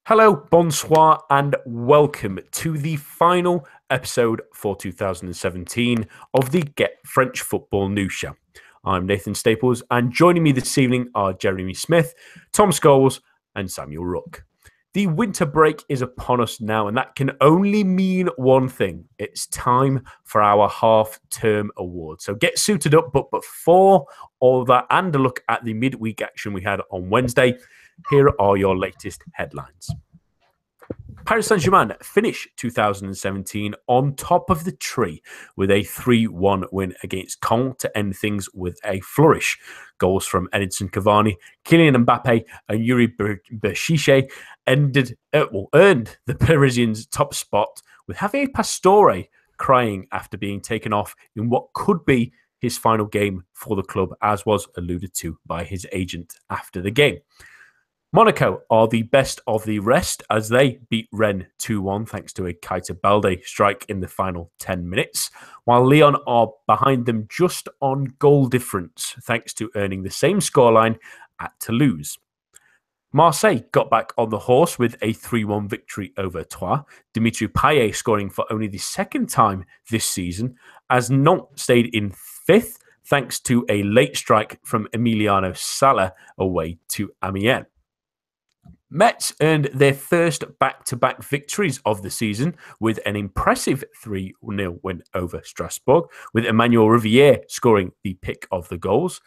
Hello, bonsoir, and welcome to the final episode for 2017 of the Get French Football News Show. I'm Nathan Staples, and joining me this evening are Jeremy Smith, Tom Scholes, and Samuel Rooke. The winter break is upon us now, and that can only mean one thing. It's time for our half-term award. So get suited up, but before all of that and a look at the midweek action we had on Wednesday, here are your latest headlines. Paris Saint-Germain finished 2017 on top of the tree with a 3-1 win against Caen to end things with a flourish. Goals from Edinson Cavani, Kylian Mbappe and Yuri Berchiche earned the Parisians' top spot, with Javier Pastore crying after being taken off in what could be his final game for the club, as was alluded to by his agent after the game. Monaco are the best of the rest as they beat Rennes 2-1 thanks to a Keita Balde strike in the final 10 minutes, while Lyon are behind them just on goal difference thanks to earning the same scoreline at Toulouse. Marseille got back on the horse with a 3-1 victory over Troyes, Dimitri Payet scoring for only the second time this season, as Nantes stayed in fifth thanks to a late strike from Emiliano Sala away to Amiens. Metz earned their first back-to-back victories of the season with an impressive 3-0 win over Strasbourg, with Emmanuel Riviere scoring the pick of the goals,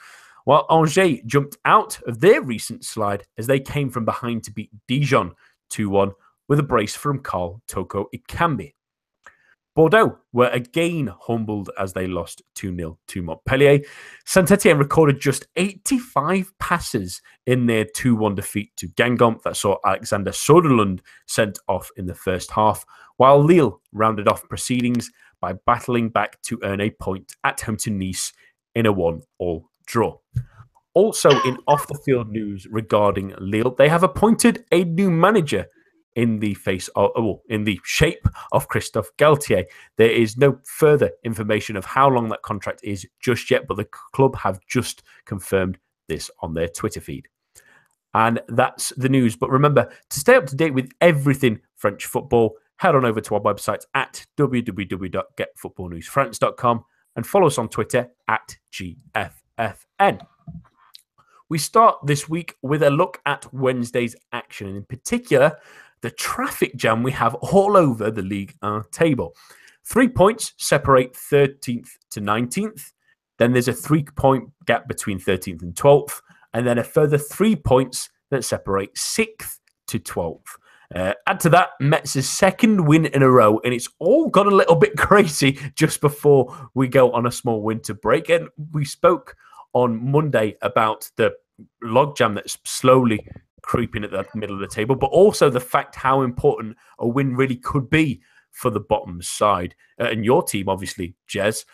while Angers jumped out of their recent slide as they came from behind to beat Dijon 2-1 with a brace from Carl Toko Ekambi. Bordeaux were again humbled as they lost 2-0 to Montpellier. Saint-Etienne recorded just 85 passes in their 2-1 defeat to Guingamp that saw Alexander Soderlund sent off in the first half, while Lille rounded off proceedings by battling back to earn a point at home to Nice in a 1-1 draw. Also in off-the-field news regarding Lille, they have appointed a new manager in the shape of Christophe Galtier. There is no further information of how long that contract is just yet, but the club have just confirmed this on their Twitter feed. And that's the news. But remember, to stay up to date with everything French football, head on over to our website at www.getfootballnewsfrance.com and follow us on Twitter at GFFN. We start this week with a look at Wednesday's action, and in particular, the traffic jam we have all over the Ligue 1 table. 3 points separate 13th to 19th. Then there's a 3-point gap between 13th and 12th. And then a further 3 points that separate 6th to 12th. Add to that Metz's second win in a row, and it's all got a little bit crazy just before we go on a small winter break. And we spoke on Monday about the logjam that's slowly creeping at the middle of the table, but also the fact how important a win really could be for the bottom side. And your team, obviously, Jez.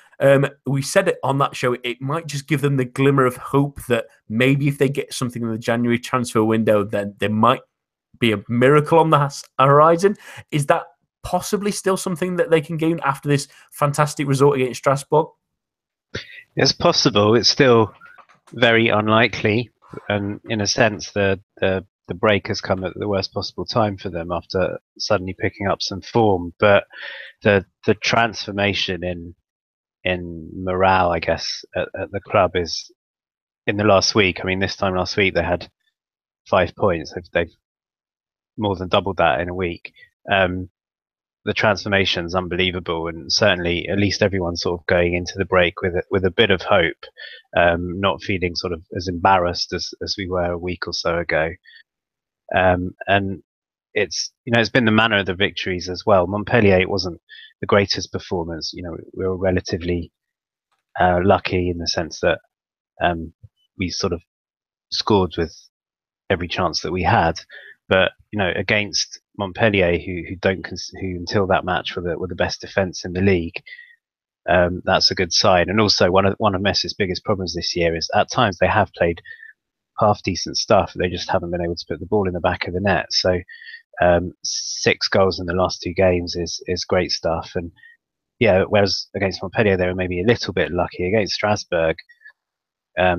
We said it on that show, it might just give them the glimmer of hope that maybe if they get something in the January transfer window, then there might be a miracle on the horizon. Is that possibly still something that they can gain after this fantastic result against Strasbourg? It's possible. It's still very unlikely. And in a sense, the break has come at the worst possible time for them after suddenly picking up some form. But the transformation in morale, I guess, at the club is in the last week. I mean, this time last week they had 5 points. They've more than doubled that in a week. The transformation is unbelievable, and certainly at least everyone's sort of going into the break with a bit of hope, not feeling sort of as embarrassed as we were a week or so ago. And it's been the manner of the victories as well. Montpellier, it wasn't the greatest performance. We were relatively lucky in the sense that we sort of scored with every chance that we had. But against Montpellier, who until that match were the best defence in the league, that's a good sign. And also one of Messi's biggest problems this year is at times they have played half decent stuff, they just haven't been able to put the ball in the back of the net. So 6 goals in the last 2 games is great stuff. And yeah, whereas against Montpellier they were maybe a little bit lucky. Against Strasbourg, I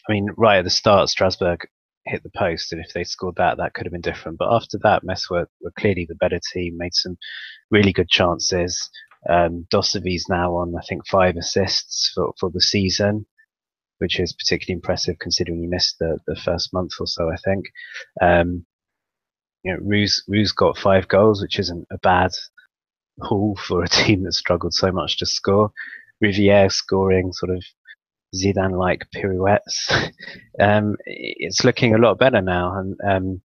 mean, right at the start, Strasbourg hit the post, and if they scored that could have been different. But after that, Metz were clearly the better team, made some really good chances. Dosavi's now on, I think, 5 assists for the season, which is particularly impressive considering he missed the first month or so, I think. Roux's got 5 goals, which isn't a bad haul for a team that struggled so much to score. Rivière scoring sort of Zidane-like pirouettes. It's looking a lot better now, and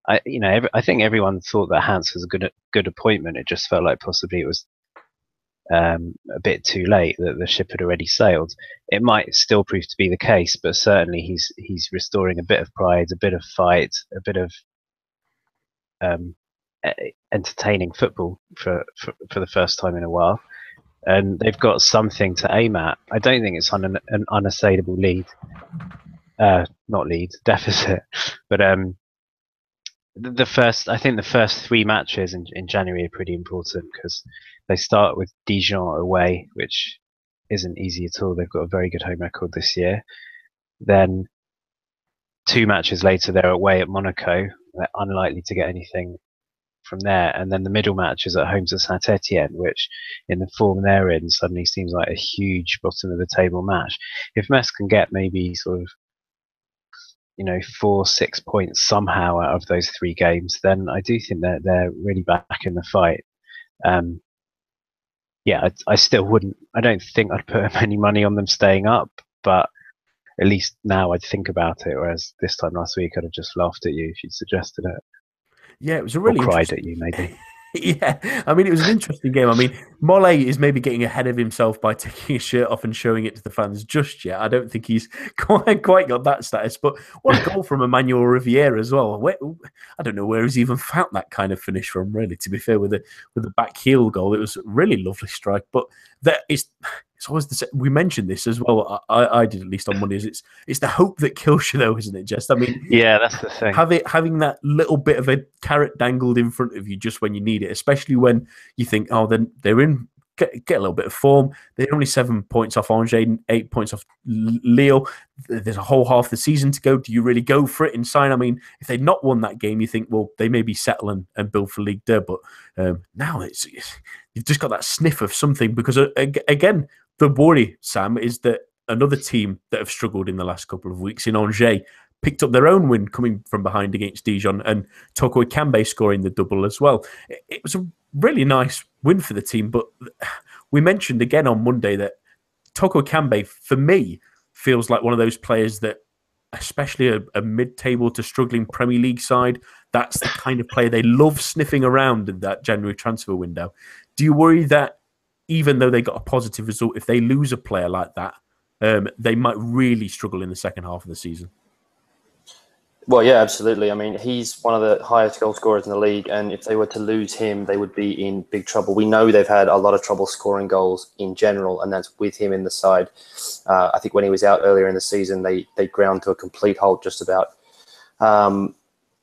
I think everyone thought that Hans was a good appointment. It just felt like possibly it was a bit too late, that the ship had already sailed. It might still prove to be the case, but certainly he's restoring a bit of pride, a bit of fight, a bit of entertaining football for the first time in a while. And they've got something to aim at. I don't think it's on an unassailable deficit, but I think the first 3 matches in January are pretty important, because they start with Dijon away, which isn't easy at all. They've got a very good home record this year. Then 2 matches later, they're away at Monaco. They're unlikely to get anything from there. And then the middle match is at home to Saint-Etienne, which in the form they're in suddenly seems like a huge bottom of the table match. If Metz can get maybe sort of 4-6 points somehow out of those 3 games, then I do think that they're really back in the fight. I still wouldn't. I don't think I'd put any money on them staying up, but at least now I'd think about it. Whereas this time last week, I'd have just laughed at you if you'd suggested it. Yeah, it was a really cried at you, maybe. Yeah, I mean, it was an interesting game. I mean, Mole is maybe getting ahead of himself by taking his shirt off and showing it to the fans just yet. I don't think he's quite got that status. But what a goal from Emmanuel Rivière as well. I don't know where he's even found that kind of finish from, really, to be fair, with the back heel goal. It was a really lovely strike. But it's always we mentioned this as well. I did, at least on Mondays. It's the hope that kills you, though, isn't it, Jess? I mean, yeah, that's the thing. Having that little bit of a carrot dangled in front of you just when you need it, especially when you think, oh, then they're in, get a little bit of form. They're only 7 points off Angers, 8 points off Lille. There's a whole half the season to go. Do you really go for it and sign? I mean, if they'd not won that game, you think, well, they maybe settle and build for Ligue 2. But now you've just got that sniff of something, because again, the worry, Sam, is that another team that have struggled in the last couple of weeks in Angers picked up their own win coming from behind against Dijon, and Toko Ekambi scoring the double as well. It was a really nice win for the team, but we mentioned again on Monday that Toko Ekambi, for me, feels like one of those players that, especially a mid-table to struggling Premier League side, that's the kind of player they love sniffing around in that January transfer window. Do you worry that even though they got a positive result, if they lose a player like that, they might really struggle in the second half of the season? Well, yeah, absolutely. I mean, he's one of the highest goal scorers in the league, and if they were to lose him, they would be in big trouble. We know they've had a lot of trouble scoring goals in general, and that's with him in the side. I think when he was out earlier in the season, they ground to a complete halt just about. And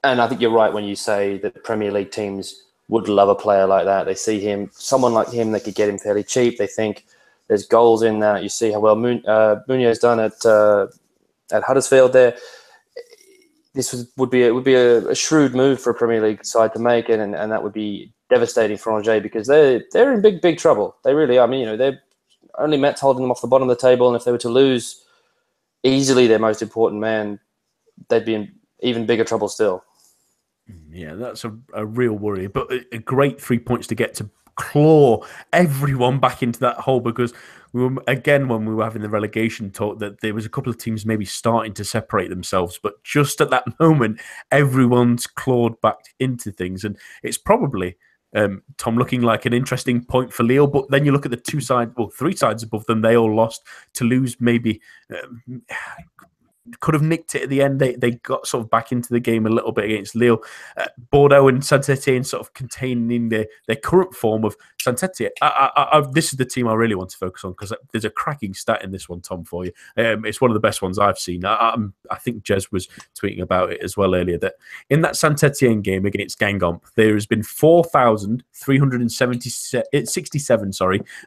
I think you're right when you say that Premier League teams would love a player like that. They see someone like him, they could get him fairly cheap. They think there's goals in that. You see how well Munier's done at Huddersfield there. This would be a shrewd move for a Premier League side to make it, and that would be devastating for Angers, because they're in big trouble. They really are. I mean, they're only Metz holding them off the bottom of the table, and if they were to lose easily their most important man, they'd be in even bigger trouble still. Yeah, that's a real worry, but a great 3 points to get to claw everyone back into that hole, because when we were having the relegation talk, that there was a couple of teams maybe starting to separate themselves, but just at that moment, everyone's clawed back into things, and it's probably Tom looking like an interesting point for Lille. But then you look at the 3 sides above them; they all lost. Toulouse maybe could have nicked it at the end. They got sort of back into the game a little bit against Lille. Bordeaux and Saint-Etienne sort of containing their current form of Saint-Etienne. This is the team I really want to focus on, because there's a cracking stat in this one, Tom, for you. It's one of the best ones I've seen. I think Jez was tweeting about it as well earlier, that in that Saint-Etienne game against Guingamp, there has been 4,367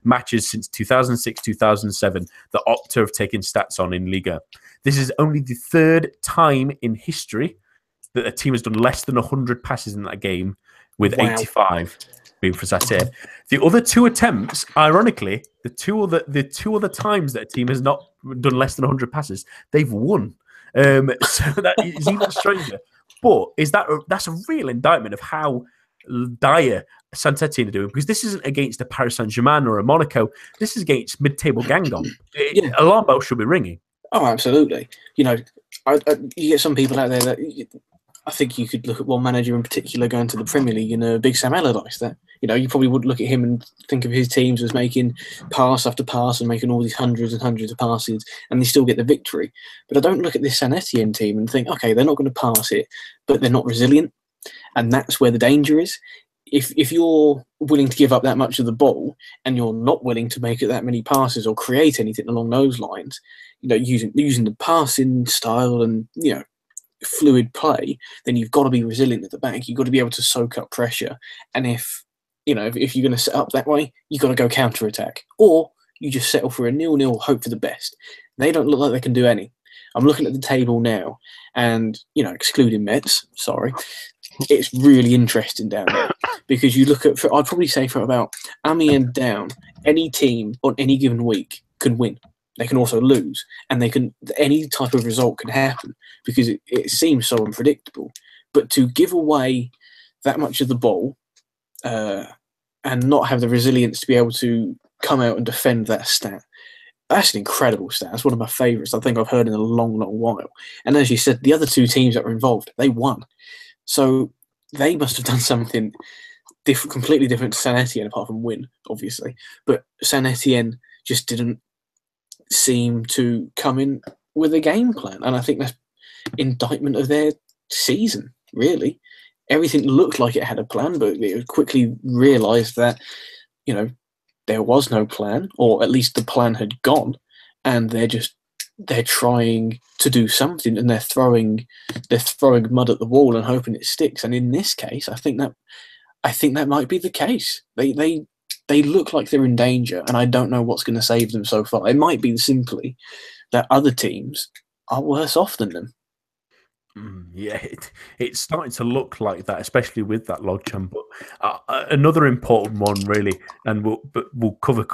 matches since 2006-2007 that Opta have taken stats on in Liga. This is only only the third time in history that a team has done less than 100 passes in that game, with 85 being for Saint-Etienne. The other two attempts, ironically, the two other times that a team has not done less than 100 passes, they've won. So that is even stranger. But that's a real indictment of how dire Saint-Etienne are doing, because this isn't against a Paris Saint-Germain or a Monaco. This is against mid-table Guingamp. Alarm bells should be ringing. Oh, absolutely. You know, you get some people out there that I think you could look at one manager in particular going to the Premier League, Big Sam Allardyce. That, you know, you probably would look at him and think of his teams as making pass after pass and making all these hundreds and hundreds of passes, and they still get the victory. But I don't look at this Saint-Etienne team and think, okay, they're not going to pass it, but they're not resilient, and that's where the danger is. If you're willing to give up that much of the ball and you're not willing to make it that many passes or create anything along those lines, you know, using the passing style and, you know, fluid play, then you've got to be resilient at the back. You've got to be able to soak up pressure. And if you're going to set up that way, you've got to go counter-attack. Or you just settle for a 0-0, hope for the best. They don't look like they can do any. I'm looking at the table now, and, you know, excluding Mets, sorry, it's really interesting down there, because you look at, I'd probably say for about Amiens down, any team on any given week can win. They can also lose, and any type of result can happen, because it seems so unpredictable. But to give away that much of the ball and not have the resilience to be able to come out and defend that stat, that's an incredible stat. That's one of my favourites I think I've heard in a long, long while. And as you said, the other two teams that were involved, they won. So they must have done something completely different to Saint-Etienne, apart from win, obviously. But Saint-Etienne just didn't seem to come in with a game plan. And I think that's indictment of their season, really. Everything looked like it had a plan, but it quickly realised that, you know, there was no plan, or at least the plan had gone, and they're trying to do something, and they're throwing mud at the wall and hoping it sticks. And in this case, I think that might be the case. They look like they're in danger, and I don't know what's going to save them so far. It might be simply that other teams are worse off than them. Yeah, it's starting to look like that, especially with that Logjam. But another important one, really, and we'll cover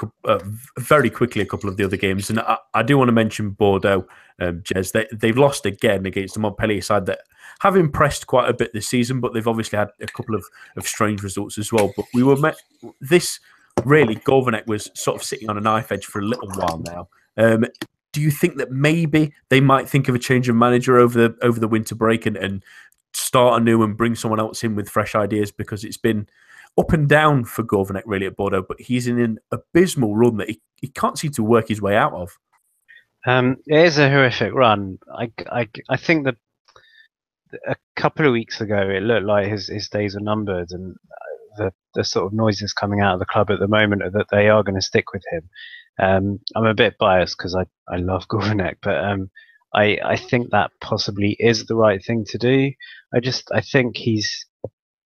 very quickly a couple of the other games. And I do want to mention Bordeaux, Jez. They've lost again against the Montpellier side that have impressed quite a bit this season, but they've obviously had a couple of strange results as well. But we were this really, Gourvenec was sort of sitting on a knife edge for a little while now. Do you think that maybe they might think of a change of manager over the winter break and start anew and bring someone else in with fresh ideas? Because it's been up and down for Gourvenec really at Bordeaux, but he's in an abysmal run that he can't seem to work his way out of. It is a horrific run. I think that a couple of weeks ago it looked like his days are numbered, and the sort of noises coming out of the club at the moment are that they are going to stick with him. I'm a bit biased because I love Gourvenec, but I think that possibly is the right thing to do. I think he's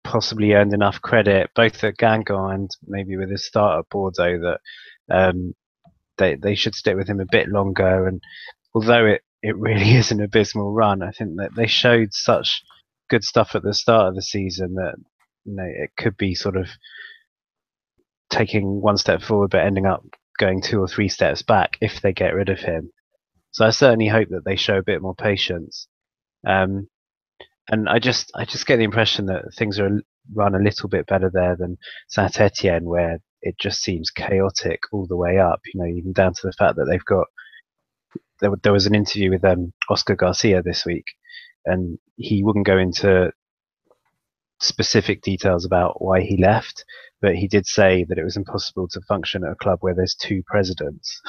possibly earned enough credit both at Guingamp and maybe with his start at Bordeaux that they should stick with him a bit longer. And although it really is an abysmal run, I think that they showed such good stuff at the start of the season that, you know, it could be sort of taking one step forward but ending up going 2 or 3 steps back if they get rid of him. So I certainly hope that they show a bit more patience. And I just get the impression that things are run a little bit better there than Saint-Etienne, where it just seems chaotic all the way up. You know, even down to the fact that they've got. There was an interview with Oscar Garcia this week, and he wouldn't go into specific details about why he left, but he did say that it was impossible to function at a club where there's 2 presidents,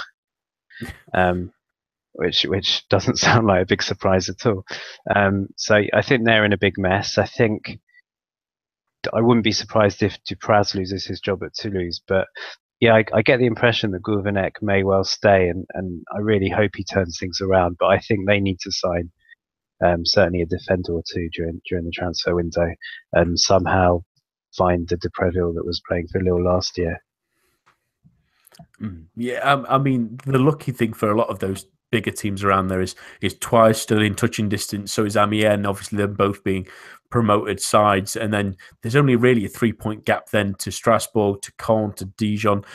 which doesn't sound like a big surprise at all. So I think they're in a big mess. I think I wouldn't be surprised if Dupraz loses his job at Toulouse, but yeah, I get the impression that Gourvenec may well stay, and I really hope he turns things around. But I think they need to sign certainly a defender or 2 during the transfer window, and somehow find the Depreville that was playing for Lille last year. Yeah, I mean, the lucky thing for a lot of those bigger teams around there. Is Troyes still in touching distance? So is Amiens. Obviously, them both being promoted sides, and then there's only really a 3-point gap then to Strasbourg, to Caen, to Dijon.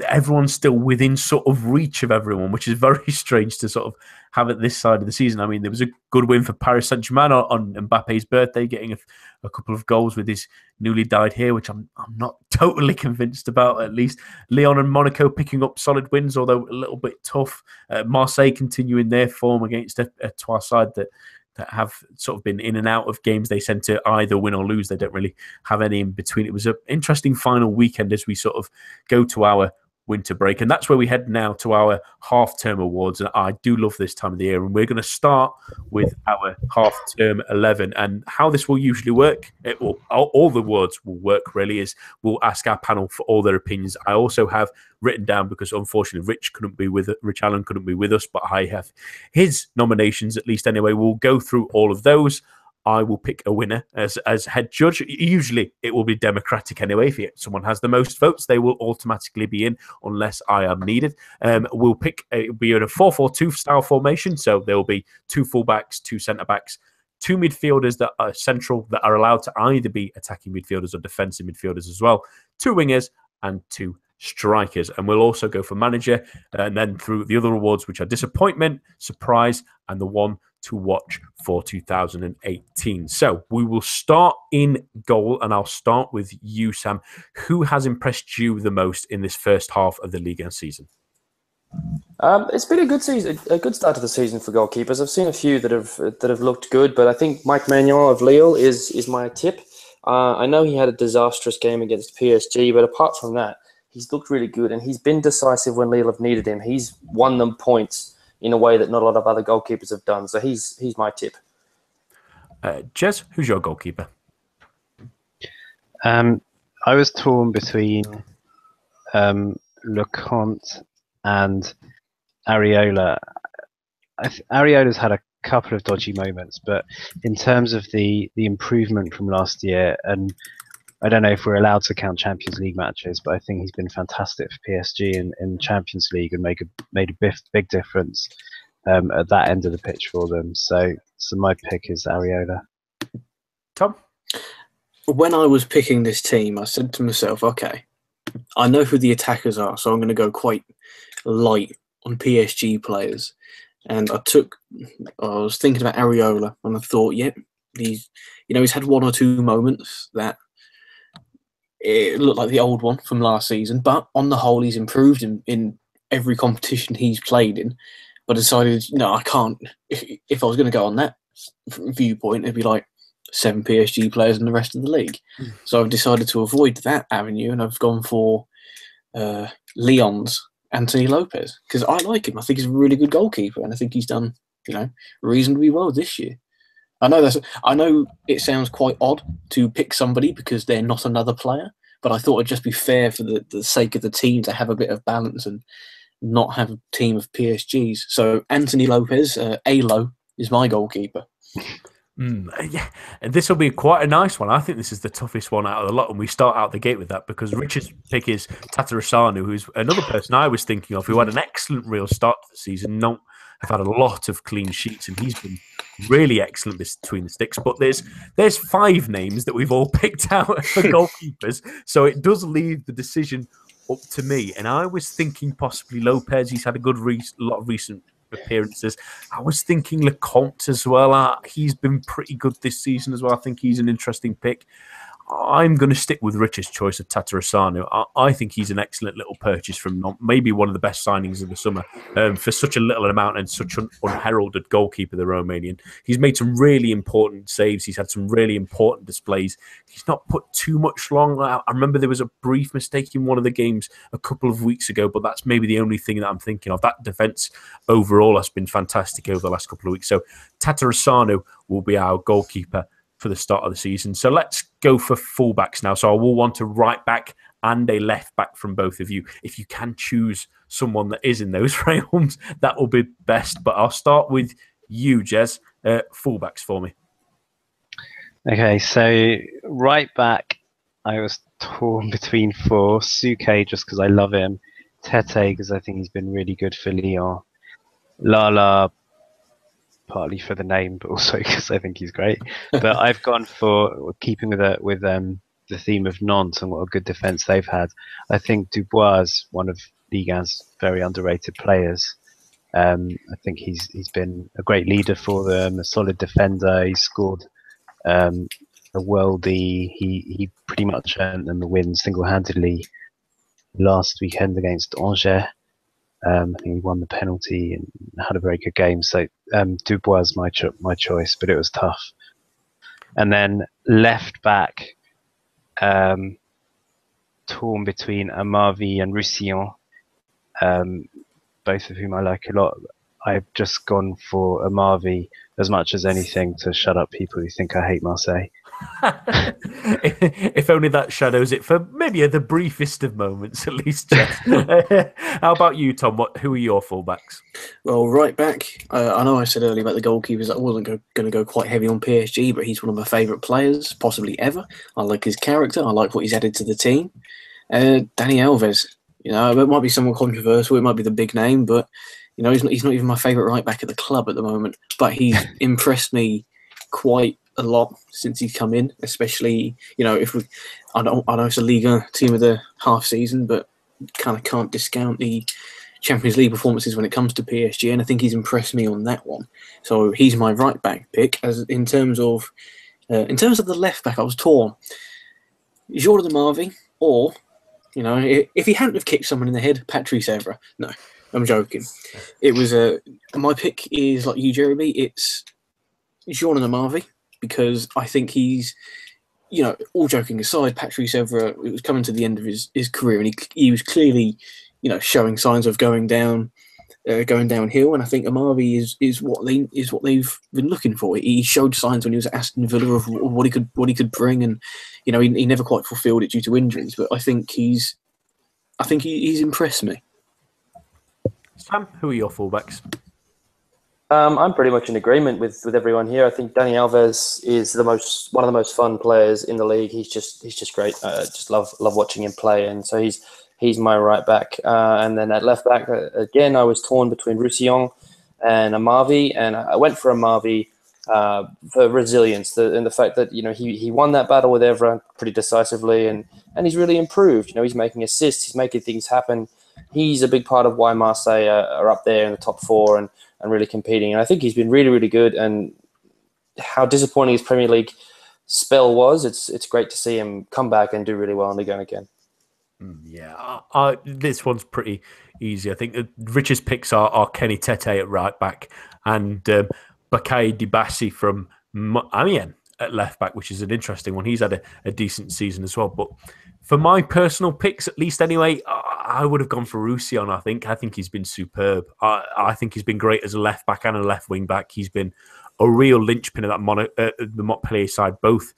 Everyone's still within sort of reach of everyone, which is very strange to sort of have at this side of the season. I mean, there was a good win for Paris Saint-Germain on Mbappe's birthday, getting a couple of goals with his newly dyed hair, which I'm not totally convinced about, at least. Lyon and Monaco picking up solid wins, although a little bit tough. Marseille continuing their form against a Troyes side that have sort of been in and out of games they tend to either win or lose. They don't really have any in between. It was an interesting final weekend as we sort of go to our winter break. And that's where we head now to our half-term awards. And I do love this time of the year. And we're going to start with our half-term 11. And how this will usually work, it will, all the awards will work really, is we'll ask our panel for all their opinions. I also have written down, because unfortunately Rich Allen couldn't be with us, but I have his nominations, at least anyway. We'll go through all of those. I will pick a winner as head judge. Usually it will be democratic anyway. If someone has the most votes, they will automatically be in unless I am needed. We'll be in a 4-4-2 style formation. So there will be 2 fullbacks, 2 centre-backs, 2 midfielders that are central that are allowed to either be attacking midfielders or defensive midfielders as well, 2 wingers and 2 strikers. And we'll also go for manager, and then through the other awards, which are disappointment, surprise, and the one to watch for 2018. So we will start in goal, and I'll start with you, Sam. Who has impressed you the most in this first half of the Ligue 1 season? It's been a good season, a good start to the season for goalkeepers. I've seen a few that have looked good, but I think Mike Maignan of Lille is my tip. I know he had a disastrous game against PSG, but apart from that, he's looked really good, and he's been decisive when Lille have needed him. He's won them points in a way that not a lot of other goalkeepers have done. So he's my tip. Jez, who's your goalkeeper? I was torn between Leconte and Areola. Areola's had a couple of dodgy moments, but in terms of the improvement from last year, and I don't know if we're allowed to count Champions League matches, but I think he's been fantastic for PSG in Champions League and made a big difference at that end of the pitch for them. So my pick is Areola. Tom? When I was picking this team, I said to myself, okay, I know who the attackers are, so I'm going to go quite light on PSG players. And I was thinking about Areola, and I thought, yep, he's had 1 or 2 moments that it looked like the old one from last season, but on the whole, he's improved in every competition he's played in. But I decided, no, I can't. If I was going to go on that viewpoint, it'd be like 7 PSG players in the rest of the league. So I've decided to avoid that avenue, and I've gone for Lyon's Anthony Lopez, because I like him. I think he's a really good goalkeeper, and I think he's done, reasonably well this year. I know it sounds quite odd to pick somebody because they're not another player, but I thought it'd just be fair for the sake of the team to have a bit of balance and not have a team of PSGs. So Anthony Lopez, ALO, is my goalkeeper. Yeah, and this will be quite a nice one. I think this is the toughest one out of the lot, and we start out the gate with that because Richard's pick is Tatarusanu, who's another person I was thinking of, who had an excellent real start to the season. Have had a lot of clean sheets, and he's been really excellent between the sticks. But there's 5 names that we've all picked out for goalkeepers, so it does leave the decision up to me. And I was thinking possibly Lopez. He's had a lot of recent appearances. I was thinking Leconte as well. He's been pretty good this season as well. I think he's an interesting pick. I'm going to stick with Richard's choice of Tatarusanu. I think he's an excellent little purchase from maybe one of the best signings of the summer for such a little amount and such an unheralded goalkeeper, the Romanian. He's made some really important saves. He's had some really important displays. He's not put too much long. I remember there was a brief mistake in one of the games a couple of weeks ago, but that's maybe the only thing that I'm thinking of. That defence overall has been fantastic over the last couple of weeks. So Tatarusanu will be our goalkeeper for the start of the season. So let's go for fullbacks now. So I will want a right back and a left back from both of you. If you can choose someone that is in those realms, that will be best. But I'll start with you, Jez. Fullbacks for me. Okay, so right back, I was torn between 4. Suke, just because I love him. Tete, because I think he's been really good for Lyon. Lala, partly for the name, but also because I think he's great. But I've gone for keeping with the theme of Nantes and what a good defence they've had. I think Dubois is one of Ligue 1's very underrated players. I think he's been a great leader for them, a solid defender. He's scored a worldie. He pretty much earned them the win single-handedly last weekend against Angers. I think he won the penalty and had a very good game. So Dubois is my choice, but it was tough. And then left back, torn between Amavi and Roussillon, both of whom I like a lot. I've just gone for Amavi as much as anything to shut up people who think I hate Marseille. If only that shadows it for maybe the briefest of moments, at least. How about you, Tom? Who are your fullbacks? Well, right back, I know I said earlier about the goalkeepers that I wasn't going to go quite heavy on PSG, but he's one of my favourite players, possibly ever. I like his character. I like what he's added to the team. Dani Alves. You know, it might be somewhat controversial. It might be the big name, but you know, he's not even my favourite right back at the club at the moment. But he's impressed me quite a lot since he's come in, especially, you know, I know it's a Liga team of the half season, but kind of can't discount the Champions League performances when it comes to PSG, and I think he's impressed me on that one. So he's my right back pick. As in terms of the left back, I was torn. Jordan Marvi, or, you know, if he hadn't have kicked someone in the head, Patrice Evra. No, I'm joking. It was my pick is like you, Jeremy. It's Jordan Marvi, because I think he's, you know, all joking aside, Patrice Evra, it was coming to the end of his career, and he was clearly, you know, showing signs of going downhill. And I think Amavi is what they've been looking for. He showed signs when he was at Aston Villa of what he could bring, and you know, he never quite fulfilled it due to injuries. But I think he's impressed me. Sam, who are your fullbacks? I'm pretty much in agreement with everyone here. I think Dani Alves is one of the most fun players in the league. He's just great. Just love watching him play, and so he's my right back. And then at left back, again, I was torn between Roussillon and Amavi, and I went for Amavi for resilience and the fact that, you know, he won that battle with Evra pretty decisively, and he's really improved. You know, he's making assists, he's making things happen. He's a big part of why Marseille are up there in the top four and really competing. And I think he's been really, really good. And how disappointing his Premier League spell was, it's great to see him come back and do really well in Ligue 1 again. Yeah, this one's pretty easy. I think the richest picks are Kenny Tete at right back and Bakay Dibassi from Amiens at left back, which is an interesting one. He's had a decent season as well. But for my personal picks, at least anyway, I would have gone for Roussillon. I think he's been superb. I think he's been great as a left back and a left wing back. He's been a real linchpin of that the Montpellier side, both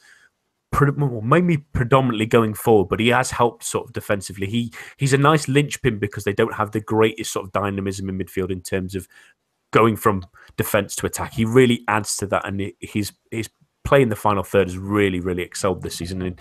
mainly predominantly going forward, but he has helped sort of defensively. He's a nice linchpin because they don't have the greatest sort of dynamism in midfield in terms of going from defence to attack. He really adds to that, and his play in the final third has really, really excelled this season. And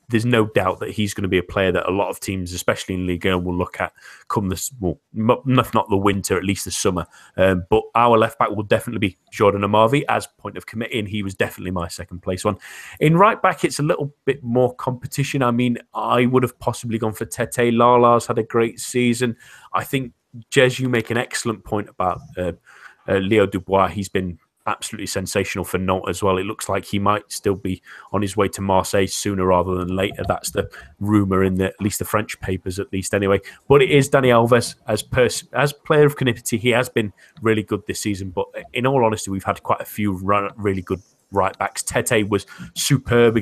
there's no doubt that he's going to be a player that a lot of teams, especially in Ligue 1, will look at come this, well, if not the winter, at least the summer. But our left back will definitely be Jordan Amavi. As point of committing, he was definitely my second place one. In right back, it's a little bit more competition. I mean, I would have possibly gone for Tete. Lala's had a great season. I think, Jez, you make an excellent point about Leo Dubois. He's been absolutely sensational for Nantes as well. It looks like he might still be on his way to Marseille sooner rather than later. That's the rumour in at least the French papers, at least anyway. But it is Dani Alves as player of connivity. He has been really good this season. But in all honesty, we've had quite a few really good right backs. Tete was superb,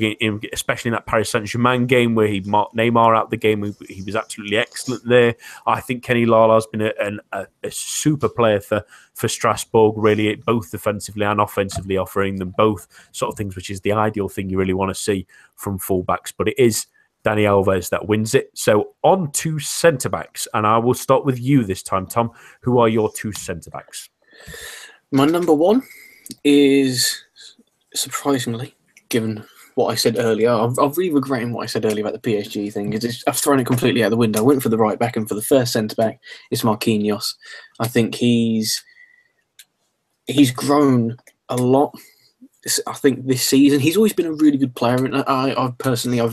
especially in that Paris Saint-Germain game where he marked Neymar out the game. He was absolutely excellent there. I think Kenny Lala's been a super player for Strasbourg, really, both defensively and offensively, offering them both sort of things, which is the ideal thing you really want to see from fullbacks. But it is Dani Alves that wins it. So on to centre-backs, and I will start with you this time, Tom. Who are your two centre-backs? My number one is, surprisingly, given what I said earlier, I'm really regretting what I said earlier about the PSG thing. I've thrown it completely out the window. I went for the right back, and for the first centre-back, it's Marquinhos. I think he's he's grown a lot. I think this season he's always been a really good player, and I personally, I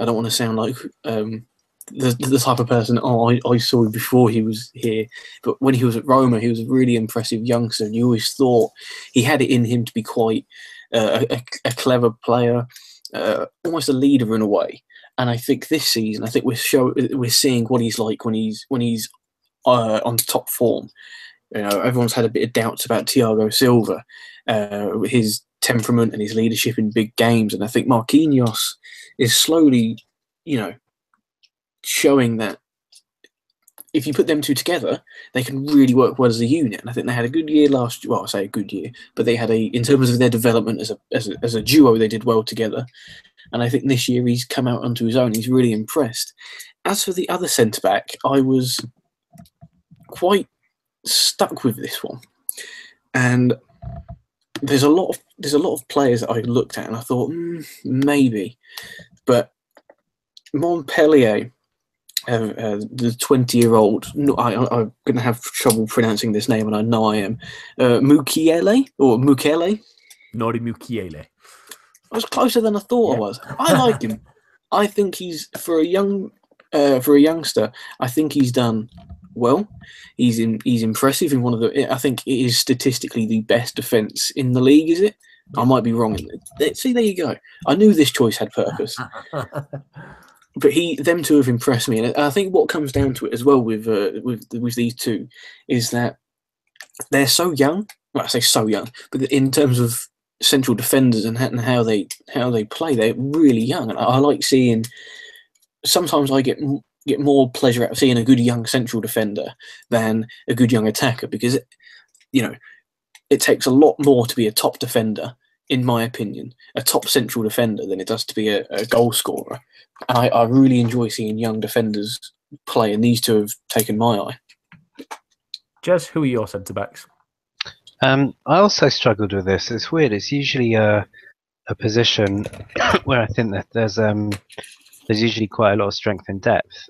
don't want to sound like the type of person I saw before he was here, but when he was at Roma, he was a really impressive youngster, and you always thought he had it in him to be quite a clever player, almost a leader in a way. And I think this season, I think we're seeing what he's like when he's on top form. You know, everyone's had a bit of doubts about Thiago Silva, his temperament and his leadership in big games, and I think Marquinhos is slowly, you know, showing that if you put them two together, they can really work well as a unit. And I think they had a good year last year. Well, I say a good year, but they had in terms of their development as a duo, they did well together. And I think this year he's come out onto his own. He's really impressed. As for the other centre back, I was quite stuck with this one, and there's a lot of players that I looked at and I thought maybe, but Montpellier, the 20-year-old, I'm going to have trouble pronouncing this name, and I know I am, Mukiele. Nori Mukiele. I was closer than I thought I was. I like him. I think he's for a youngster. I think he's done well. He's impressive in one of the. I think it is statistically the best defence in the league. Is it? I might be wrong. See, there you go. I knew this choice had purpose. But them two have impressed me, and I think what comes down to it as well with these two is that they're so young. Well, I say so young, but in terms of central defenders and how they play, they're really young, and I like seeing. Sometimes I get more pleasure out of seeing a good young central defender than a good young attacker, because it takes a lot more to be a top defender, in my opinion, a top central defender, than it does to be a goal scorer. And I really enjoy seeing young defenders play, and these two have taken my eye. Jez, who are your centre-backs? I also struggled with this. It's weird. It's usually a position where I think that there's usually quite a lot of strength and depth.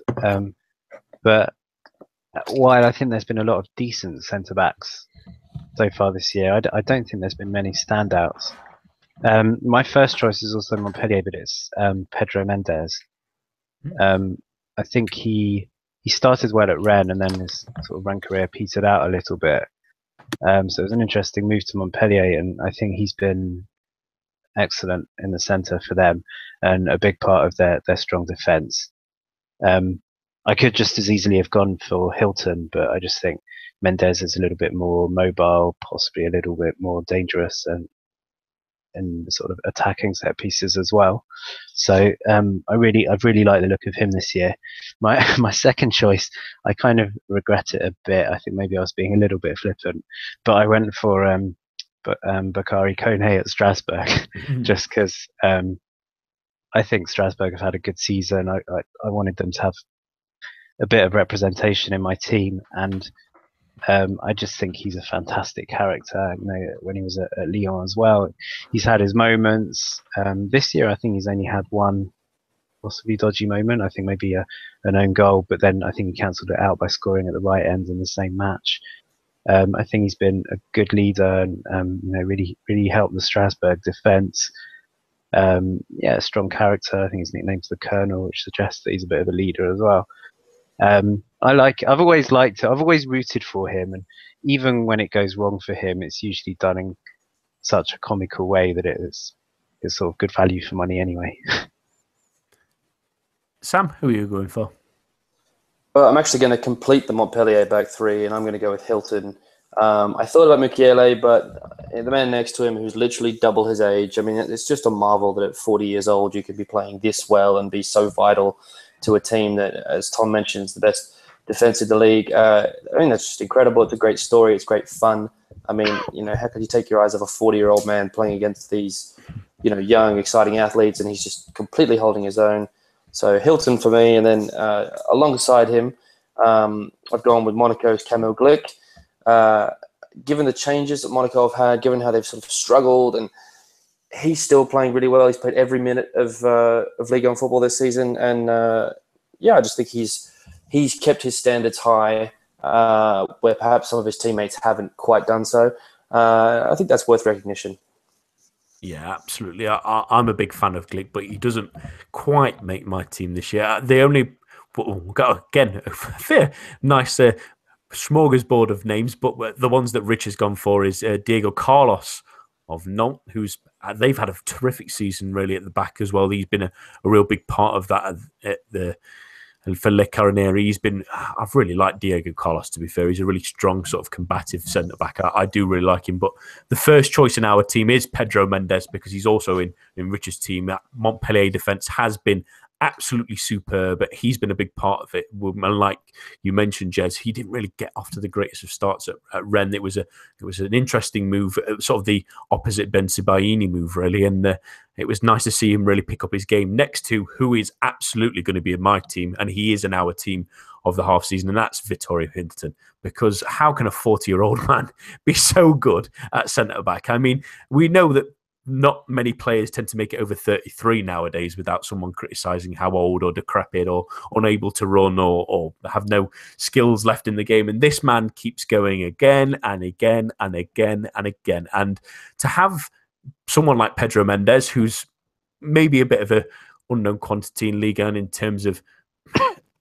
But while I think there's been a lot of decent centre-backs so far this year, I don't think there's been many standouts. My first choice is also Montpellier, but it's Pedro Mendes. I think he started well at Rennes, and then his sort of Rennes career petered out a little bit. So it was an interesting move to Montpellier, and I think he's been excellent in the centre for them, and a big part of their strong defence. I could just as easily have gone for Hilton, but I just think Mendes is a little bit more mobile, possibly a little bit more dangerous, and sort of attacking set pieces as well. So I've really liked the look of him this year. My second choice, I kind of regret it a bit. I think maybe I was being a little bit flippant, but I went for Bakary Koné at Strasbourg, just because I think Strasbourg have had a good season. I wanted them to have a bit of representation in my team, and I just think he's a fantastic character. When he was at Lyon as well, he's had his moments. This year, I think he's only had one possibly dodgy moment. I think maybe an own goal, but then I think he cancelled it out by scoring at the right end in the same match. I think he's been a good leader, and really helped the Strasbourg defence. A strong character. I think his nickname's the Colonel, which suggests that he's a bit of a leader as well. I've always liked it. I've always rooted for him, and even when it goes wrong for him, it's usually done in such a comical way that it's sort of good value for money anyway. Sam, who are you going for? Well, I'm actually going to complete the Montpellier back three, and I'm going to go with Hilton. I thought about Mukiele, but the man next to him, who's literally double his age, I mean, it's just a marvel that at 40 years old you could be playing this well and be so vital to a team that, as Tom mentioned, is the best defense in the league. I mean, that's just incredible. It's a great story. It's great fun. I mean, how could you take your eyes off a 40-year-old man playing against these, young, exciting athletes, and he's just completely holding his own. So Hilton for me, and then alongside him, I've gone with Monaco's Kamil Glik. Given the changes that Monaco have had, given how they've sort of struggled, and he's still playing really well. He's played every minute of Ligue 1 football this season, and I just think he's kept his standards high, where perhaps some of his teammates haven't quite done so. I think that's worth recognition. Yeah, absolutely. I'm a big fan of Glick, but he doesn't quite make my team this year. The only, again, a fair, nice smorgasbord of names, but the ones that Rich has gone for is Diego Carlos of Nantes, who's they've had a terrific season really at the back as well. He's been a real big part of that at the. And for Le Caroneri, I've really liked Diego Carlos, to be fair. He's a really strong, sort of combative centre-back. I do really like him. But the first choice in our team is Pedro Mendes, because he's also in Richard's team. That Montpellier defence has been absolutely superb, but he's been a big part of it. And like you mentioned, Jez, he didn't really get off to the greatest of starts at Rennes. It was an interesting move, sort of the opposite Ben Sebaini move, really. And it was nice to see him really pick up his game next to who is absolutely going to be in my team, and he is in our team of the half season, and that's Vittorio Hinton. Because how can a 40-year-old man be so good at centre-back? I mean, we know that not many players tend to make it over 33 nowadays without someone criticising how old or decrepit or unable to run or have no skills left in the game. And this man keeps going again and again and again and again. And to have someone like Pedro Mendes, who's maybe a bit of a unknown quantity in Ligue 1 in terms of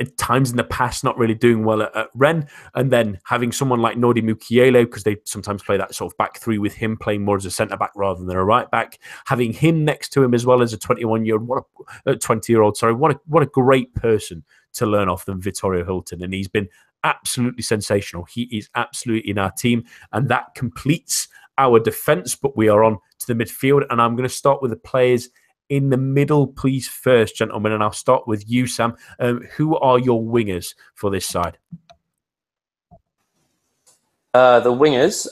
at times in the past not really doing well at Rennes, and then having someone like Nordi Mukiele, because they sometimes play that sort of back three with him playing more as a centre-back rather than a right-back, having him next to him as well as a 20-year-old, sorry, what a great person to learn off than Vittorio Hilton. And he's been absolutely sensational. He is absolutely in our team, and that completes our defence. But we are on to the midfield, and I'm going to start with the players in the middle, please, first, gentlemen, and I'll start with you, Sam. Who are your wingers for this side? My wingers,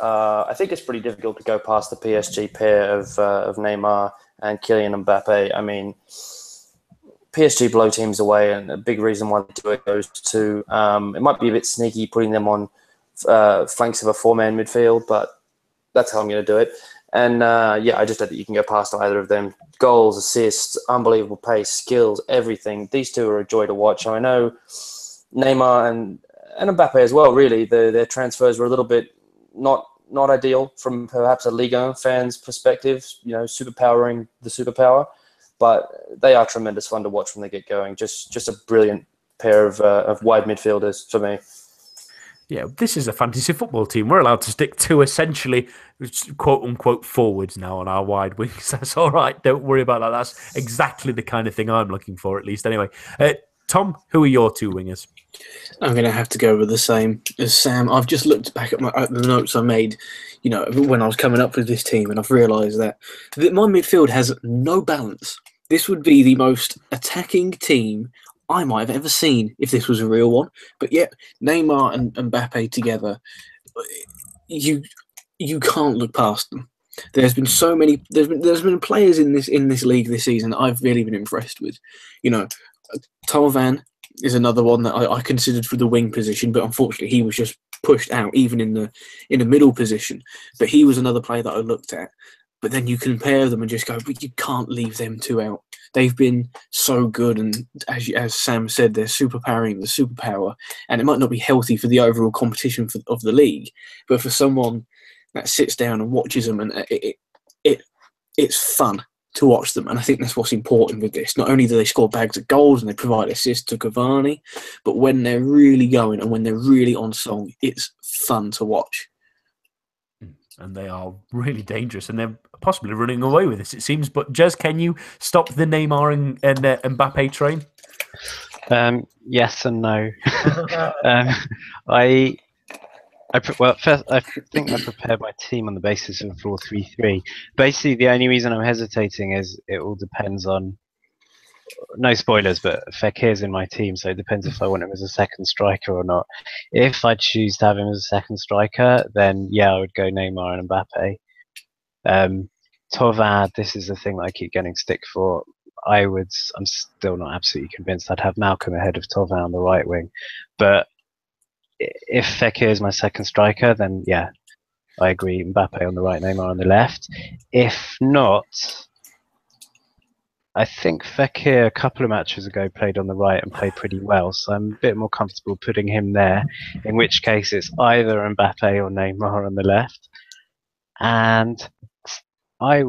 I think it's pretty difficult to go past the PSG pair of Neymar and Kylian Mbappe. I mean, PSG blow teams away, and a big reason why they do it goes to, it might be a bit sneaky putting them on flanks of a four-man midfield, but that's how I'm going to do it. And I just don't think you can go past either of them. Goals, assists, unbelievable pace, skills, everything. These two are a joy to watch. I know Neymar and Mbappe as well, really. Their transfers were a little bit not ideal from perhaps a Ligue 1 fan's perspective, superpowering the superpower. But they are tremendous fun to watch when they get going. Just a brilliant pair of wide midfielders for me. Yeah, this is a fantasy football team. We're allowed to stick to essentially quote-unquote forwards now on our wide wings. That's all right. Don't worry about that. That's exactly the kind of thing I'm looking for, at least. Anyway, Tom, who are your two wingers? I'm going to have to go with the same as Sam. I've just looked back at the notes I made, when I was coming up with this team, and I've realised that my midfield has no balance. This would be the most attacking team I might have ever seen if this was a real one. But yet, Neymar and Mbappe together, you can't look past them. There's been so many. There's been players in this league this season that I've really been impressed with. Thauvin is another one that I considered for the wing position, but unfortunately he was just pushed out even in the middle position. But he was another player that I looked at. But then you compare them and just go, but you can't leave them two out. They've been so good, and as Sam said, they're superpowering the superpower. And it might not be healthy for the overall competition of the league, but for someone that sits down and watches them, and it's fun to watch them. And I think that's what's important with this. Not only do they score bags of goals and they provide assists to Cavani, but when they're really going and when they're really on song, it's fun to watch. And they are really dangerous, and they're possibly running away with this, it seems. But Jez, can you stop the Neymar and Mbappe train? Yes and no. First, I think I prepared my team on the basis of 4-3-3. Basically, the only reason I'm hesitating is it all depends on. No spoilers, but Fekir's in my team, so it depends if I want him as a second striker or not. If I choose to have him as a second striker, then I would go Neymar and Mbappe. Thauvin, this is the thing that I keep getting stick for. I'm still not absolutely convinced I'd have Malcolm ahead of Thauvin on the right wing. But if Fekir is my second striker, then I agree. Mbappe on the right, Neymar on the left. If not, I think Fekir a couple of matches ago played on the right and played pretty well, so I'm a bit more comfortable putting him there. In which case, it's either Mbappe or Neymar on the left, and I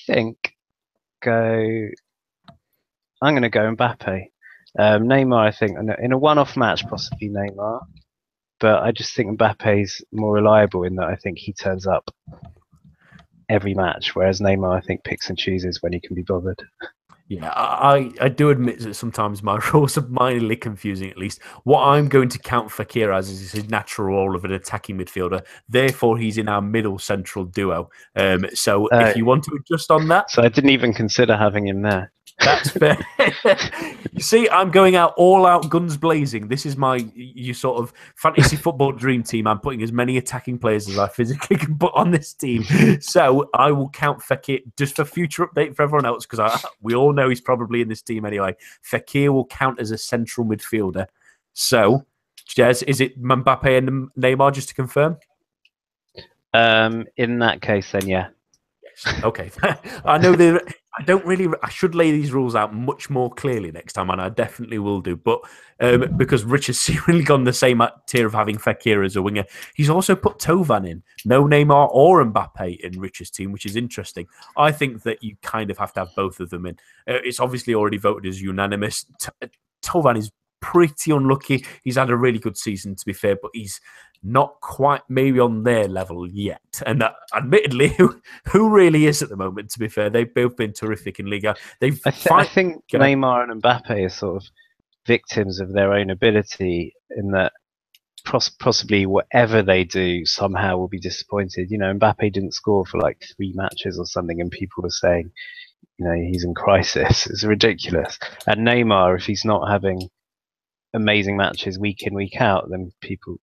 think, go. I'm going to go Mbappe. Neymar, I think, in a one-off match, possibly Neymar, but I just think Mbappe's more reliable in that I think he turns up every match, whereas Neymar, I think, picks and chooses when he can be bothered. Yeah, I do admit that sometimes my rules are minorly confusing, at least. What I'm going to count Fekir as is his natural role of an attacking midfielder. Therefore, he's in our middle central duo. So if you want to adjust on that... So I didn't even consider having him there. That's fair. You see, I'm going out all out guns blazing. This is my sort of fantasy football dream team. I'm putting as many attacking players as I physically can put on this team. So I will count Fekir just for future update for everyone else, because we all know he's probably in this team anyway. Fekir will count as a central midfielder. So, Jez, is it Mbappe and Neymar, just to confirm? In that case, then yeah. Yes. Okay. I know I should lay these rules out much more clearly next time, and I definitely will do. But because Rich has seemingly gone the same tier of having Fekir as a winger, he's also put Tovan in. No Neymar or Mbappe in Rich's team, which is interesting. I think that you kind of have to have both of them in. It's obviously already voted as unanimous. Tovan is pretty unlucky. He's had a really good season, to be fair, but he's not quite maybe on their level yet. And admittedly, who really is at the moment, to be fair? They've both been terrific in Liga. I think Neymar and Mbappe are sort of victims of their own ability, in that possibly whatever they do somehow will be disappointed. You know, Mbappe didn't score for like 3 matches or something, and people were saying, you know, he's in crisis. It's ridiculous. And Neymar, if he's not having amazing matches week in, week out, then people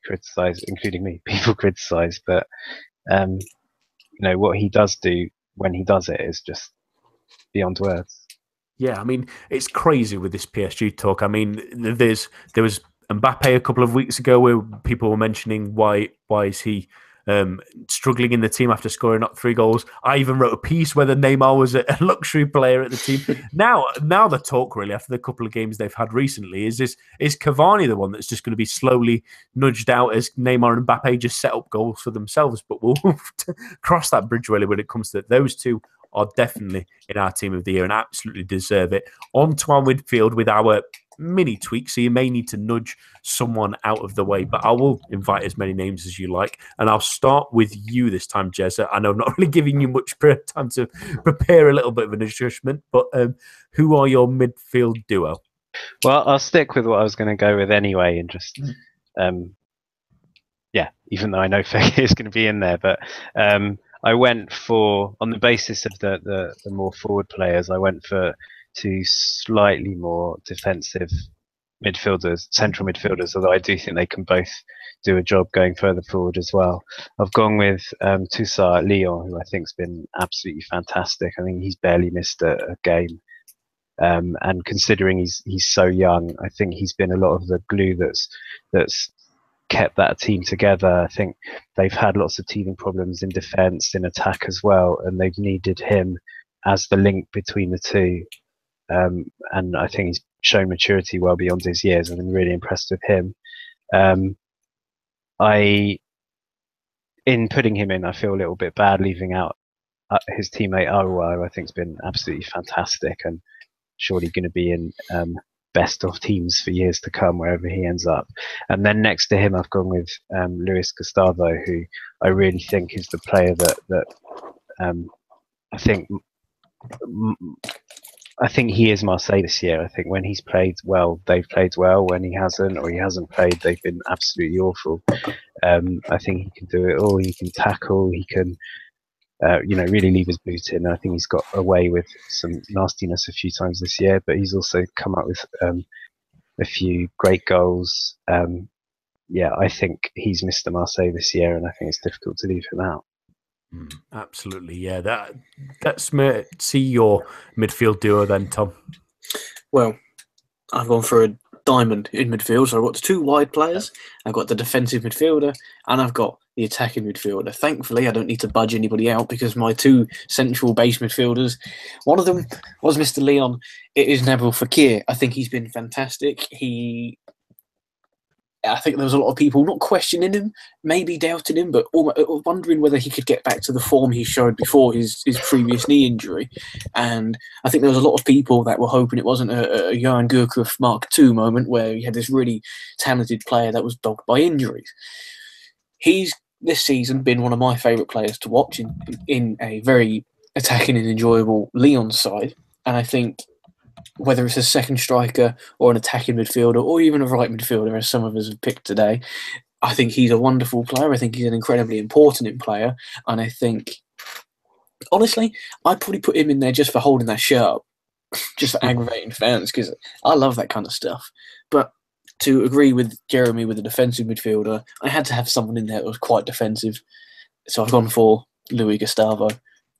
criticize, including me. People criticize, but you know, what he does do when he does it is just beyond words. Yeah, I mean, it's crazy with this PSG talk. I mean, there was Mbappe a couple of weeks ago where people were mentioning why is he struggling in the team after scoring up 3 goals. I even wrote a piece whether Neymar was a luxury player at the team. Now the talk really after the couple of games they've had recently is Cavani the one that's just going to be slowly nudged out as Neymar and Mbappe just set up goals for themselves. But we'll cross that bridge really when it comes to those two. Are definitely in our team of the year and absolutely deserve it. On to our midfield with our mini tweak, so you may need to nudge someone out of the way, but I will invite as many names as you like, and I'll start with you this time, Jez. I know I'm not really giving you much time to prepare a little bit of an adjustment, but who are your midfield duo? Well, I'll stick with what I was going to go with anyway, and just even though I know Fekir is going to be in there, but I went for, on the basis of the more forward players, I went for 2 slightly more defensive midfielders, central midfielders, although I do think they can both do a job going further forward as well. I've gone with Toussaint at Lyon, who I think has been absolutely fantastic. I think he's barely missed a game. And considering he's so young, I think he's been a lot of the glue that's kept that team together. I think they've had lots of teething problems in defence, in attack as well, and they've needed him as the link between the two. And I think he's shown maturity well beyond his years. I've been really impressed with him. In putting him in, I feel a little bit bad leaving out his teammate Aouar, who I think has been absolutely fantastic and surely going to be in best of teams for years to come wherever he ends up. And then next to him I've gone with Luis Gustavo, who I really think is the player that I think he is Marseille this year. I think when he's played well, they've played well. When he hasn't, or he hasn't played, they've been absolutely awful. I think he can do it all. He can tackle. He can really leave his boot in. I think he's got away with some nastiness a few times this year, but he's also come up with a few great goals. I think he's Mr. Marseille this year, and I think it's difficult to leave him out. Absolutely, yeah. Let's see your midfield duo then, Tom. Well, I've gone for a diamond in midfield. So I've got the 2 wide players, I've got the defensive midfielder, and I've got the attacking midfielder. Thankfully, I don't need to budge anybody out because my 2 central base midfielders, one of them was Mr. Leon. It is Nabil Fekir. I think he's been fantastic. I think there was a lot of people not questioning him, maybe doubting him, but wondering whether he could get back to the form he showed before his previous knee injury. And I think there was a lot of people that were hoping it wasn't a Johan Gurkuf Mark II moment where he had this really talented player that was dogged by injuries. He's, this season, been one of my favourite players to watch in a very attacking and enjoyable Lyon side. And I think whether it's a second striker or an attacking midfielder or even a right midfielder, as some of us have picked today, I think he's a wonderful player. I think he's an incredibly important player. And I think, honestly, I'd probably put him in there just for holding that shirt up, just for aggravating fans, because I love that kind of stuff. But to agree with Jeremy with the defensive midfielder, I had to have someone in there that was quite defensive. So I've gone for Luis Gustavo.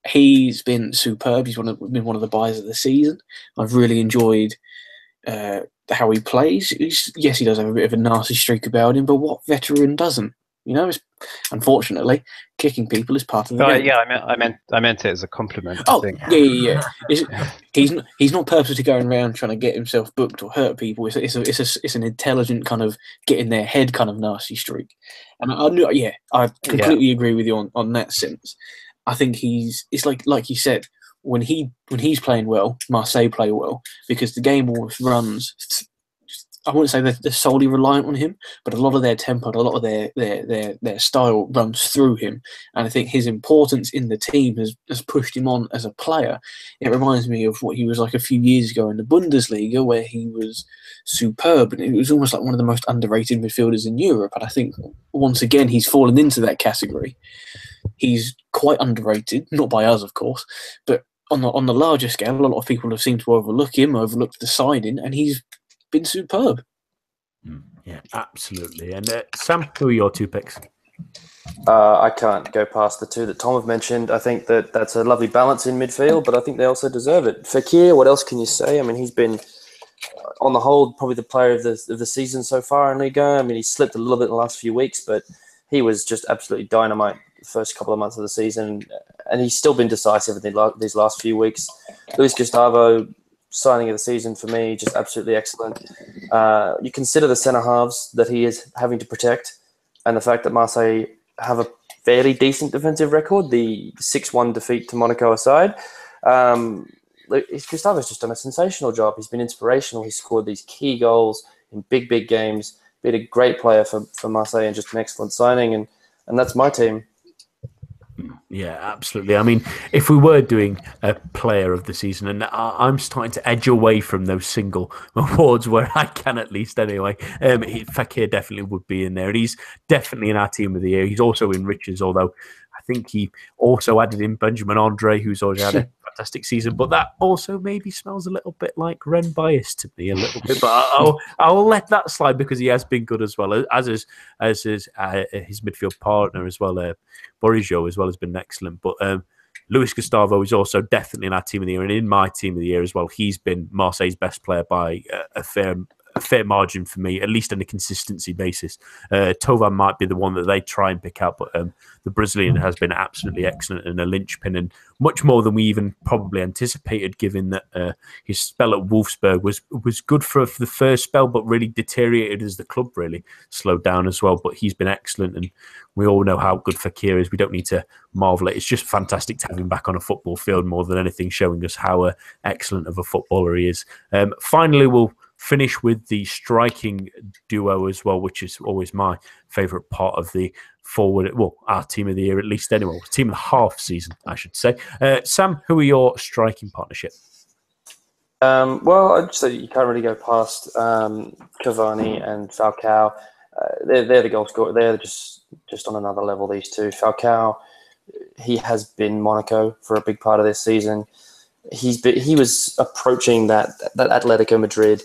He's been superb. He's been one of the buys of the season. I've really enjoyed how he plays. Yes, he does have a bit of a nasty streak about him, but what veteran doesn't? You know, unfortunately, kicking people is part of the game. Yeah, I meant it as a compliment. Oh, I think. yeah. He's not purposely going around trying to get himself booked or hurt people. It's an intelligent kind of get in their head kind of nasty streak. And I completely agree with you on that sense. I think it's like you said, when he's playing well, Marseille play well because the game almost runs. I wouldn't say they're solely reliant on him, but a lot of their tempo, a lot of their style runs through him. And I think his importance in the team has pushed him on as a player. It reminds me of what he was like a few years ago in the Bundesliga, where he was superb. And it was almost like one of the most underrated midfielders in Europe. And I think, once again, he's fallen into that category. He's quite underrated, not by us, of course, but on the larger scale, a lot of people have seemed to overlook the signing, and he's been superb. Yeah, absolutely. And Sam, who are your 2 picks? I can't go past the 2 that Tom have mentioned. I think that's a lovely balance in midfield, but I think they also deserve it. Fekir, what else can you say? I mean, he's been, on the whole, probably the player of the season so far in Liga. I mean, he slipped a little bit in the last few weeks, but he was just absolutely dynamite the first couple of months of the season, and he's still been decisive in these last few weeks. Luis Gustavo, signing of the season for me, just absolutely excellent. You consider the centre-halves that he is having to protect and the fact that Marseille have a fairly decent defensive record, the 6-1 defeat to Monaco aside. Gustavo's just done a sensational job. He's been inspirational. He's scored these key goals in big games, been a great player for Marseille and just an excellent signing, and that's my team. Yeah, absolutely. I mean, if we were doing a player of the season, and I'm starting to edge away from those single awards where I can, at least anyway, Fekir definitely would be in there. And he's definitely in our team of the year. He's also in Rich's, although I think he also added in Benjamin Andre, who's already had a fantastic season. But that also maybe smells a little bit like Ren bias to me a little bit. But I'll let that slide because he has been good as well, as his midfield partner as well. Borigio as well has been excellent. But Luis Gustavo is also definitely in our team of the year, and in my team of the year as well. He's been Marseille's best player by a fair margin for me, at least on a consistency basis. Tovan might be the one that they try and pick out, but the Brazilian has been absolutely excellent and a linchpin, and much more than we even probably anticipated, given that his spell at Wolfsburg was good for the first spell, but really deteriorated as the club really slowed down as well. But he's been excellent, and we all know how good Fekir is. We don't need to marvel at it. It's just fantastic to have him back on a football field more than anything, showing us how excellent of a footballer he is. Finally, we'll finish with the striking duo as well, which is always my favourite part of the forward, our team of the year at least anyway, team of the half season, I should say. Sam, who are your striking partnership? Well, I'd say you can't really go past Cavani and Falcao. They're the goal scorer. They're just on another level, these two. Falcao, he has been Monaco for a big part of this season. He was approaching that Atletico Madrid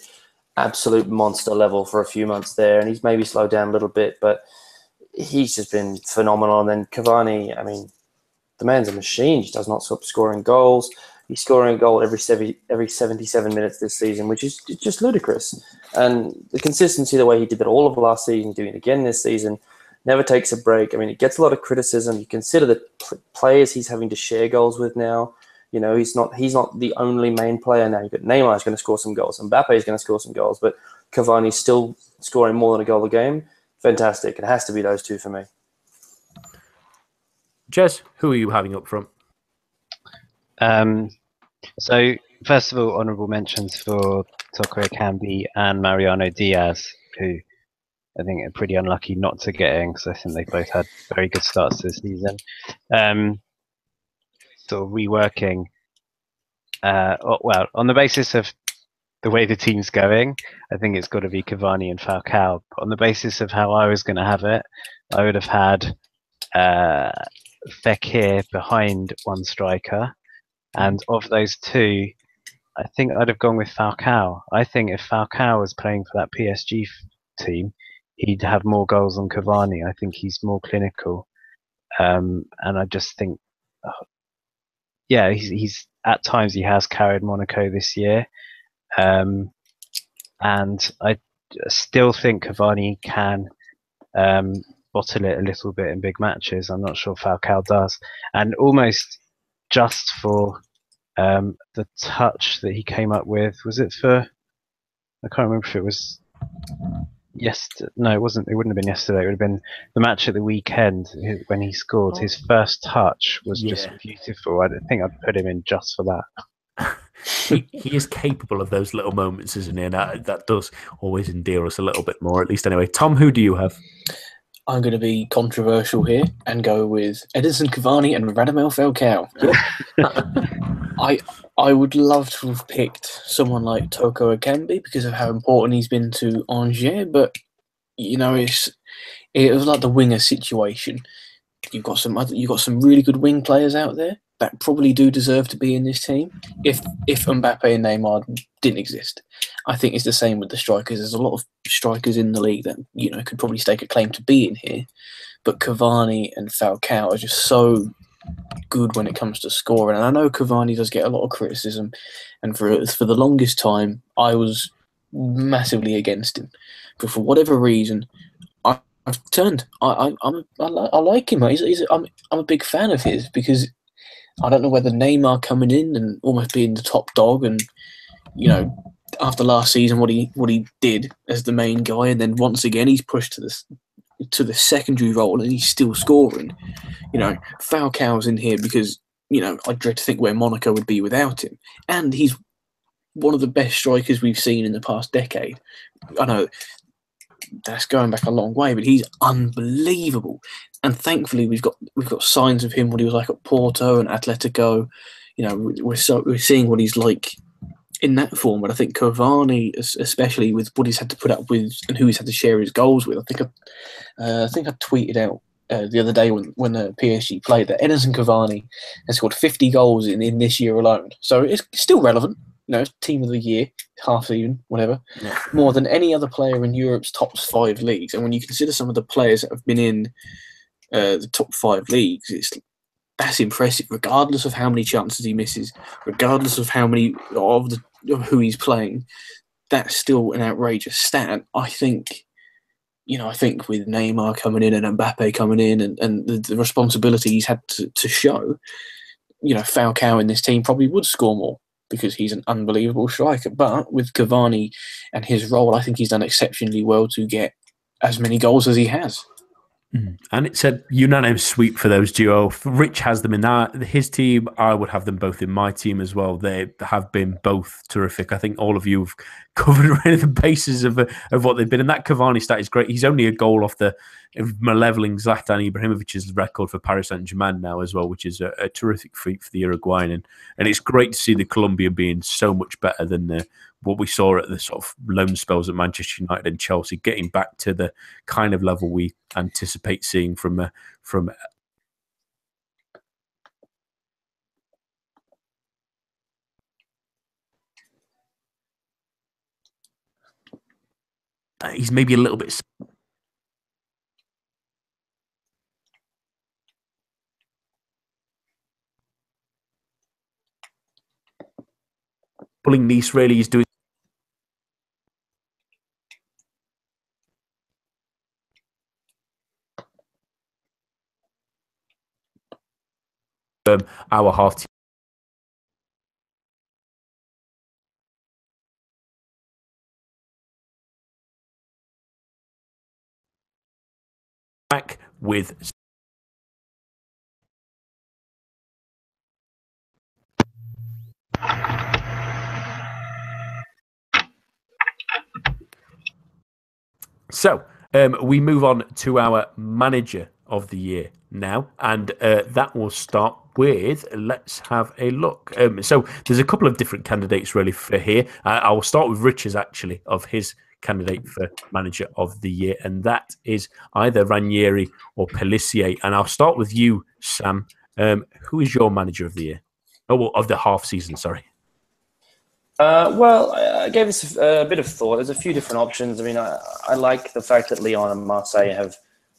absolute monster level for a few months there, and he's maybe slowed down a little bit, but he's just been phenomenal. And then Cavani, I mean, the man's a machine. He does not stop scoring goals. He's scoring a goal every 77 minutes this season, which is just ludicrous. And the consistency, the way he did that all of last season, doing it again this season, never takes a break. I mean, it gets a lot of criticism. You consider the players he's having to share goals with now. You know, he's not the only main player now. You've got Neymar is going to score some goals, Mbappe is going to score some goals, but Cavani's still scoring more than a goal a game. Fantastic. It has to be those two for me. Jez, who are you having up front? So, first of all, honourable mentions for Toko Ekambi and Mariano Diaz, who I think are pretty unlucky not to get in, because I think they both had very good starts this season. Sort of reworking, on the basis of the way the team's going, I think it's got to be Cavani and Falcao. But on the basis of how I was going to have it, I would have had Fekir behind one striker. And of those two, I think I'd have gone with Falcao. I think if Falcao was playing for that PSG team, he'd have more goals than Cavani. I think he's more clinical. And I just think, he's at times he has carried Monaco this year. And I still think Cavani can bottle it a little bit in big matches. I'm not sure Falcao does. And almost just for the touch that he came up with, was it for, I can't remember if it was yesterday. No, it wasn't. It wouldn't have been yesterday. It would have been the match at the weekend when he scored. His first touch was just beautiful. I think I'd put him in just for that. He is capable of those little moments, isn't he? And that does always endear us a little bit more, at least anyway. Tom, who do you have? I'm going to be controversial here and go with Edinson Cavani and Radamel Falcao. I would love to have picked someone like Toko Ekambi because of how important he's been to Angers, but you know, it was like the winger situation. You've got some really good wing players out there that probably do deserve to be in this team. If Mbappe and Neymar didn't exist, I think it's the same with the strikers. There's a lot of strikers in the league that could probably stake a claim to be in here, but Cavani and Falcao are just so good when it comes to scoring. And I know Cavani does get a lot of criticism, and for the longest time I was massively against him, but for whatever reason I've turned. I like him. I'm a big fan of his because I don't know whether Neymar coming in and almost being the top dog, and after last season what he did as the main guy, and then once again he's pushed to the secondary role and he's still scoring. Falcao's in here because I dread to think where Monaco would be without him, and he's one of the best strikers we've seen in the past decade. I know that's going back a long way, but he's unbelievable. And thankfully, we've got signs of him what he was like at Porto and Atletico. We're seeing what he's like in that form. But I think Cavani, especially with what he's had to put up with and who he's had to share his goals with, I think I tweeted out the other day when the PSG played that Edinson Cavani has scored 50 goals in this year alone. So it's still relevant. Team of the year, half season, whatever, more than any other player in Europe's top 5 leagues. And when you consider some of the players that have been in the top 5 leagues, that's impressive, regardless of how many chances he misses, regardless of how many of who he's playing. That's still an outrageous stat. I think with Neymar coming in and Mbappe coming in and the responsibility he's had to show, Falcao in this team probably would score more, because he's an unbelievable striker. But with Cavani and his role, I think he's done exceptionally well to get as many goals as he has. And it's a unanimous sweep for those duo. Rich has them in his team. I would have them both in my team as well. They have been both terrific. I think all of you have covered really the bases of what they've been. And that Cavani stat is great. He's only a goal off the malevolent Zlatan Ibrahimovic's record for Paris Saint-Germain now as well, which is a terrific feat for the Uruguayan. And it's great to see the Colombian being so much better than what we saw at the sort of loan spells at Manchester United and Chelsea, getting back to the kind of level we anticipate seeing from he's maybe a little bit. pulling Nice really. He's doing our half team back with So we move on to our manager of the year now, and that will start with, let's have a look. So there's a couple of different candidates really for here. I will start with Rich's actually, of his candidate for manager of the year, and that is either Ranieri or Pellissier. And I'll start with you, Sam. Who is your manager of the year? Oh, well, of the half season, sorry. Well, I gave this a bit of thought. There's a few different options. I mean, I like the fact that Lyon and Marseille have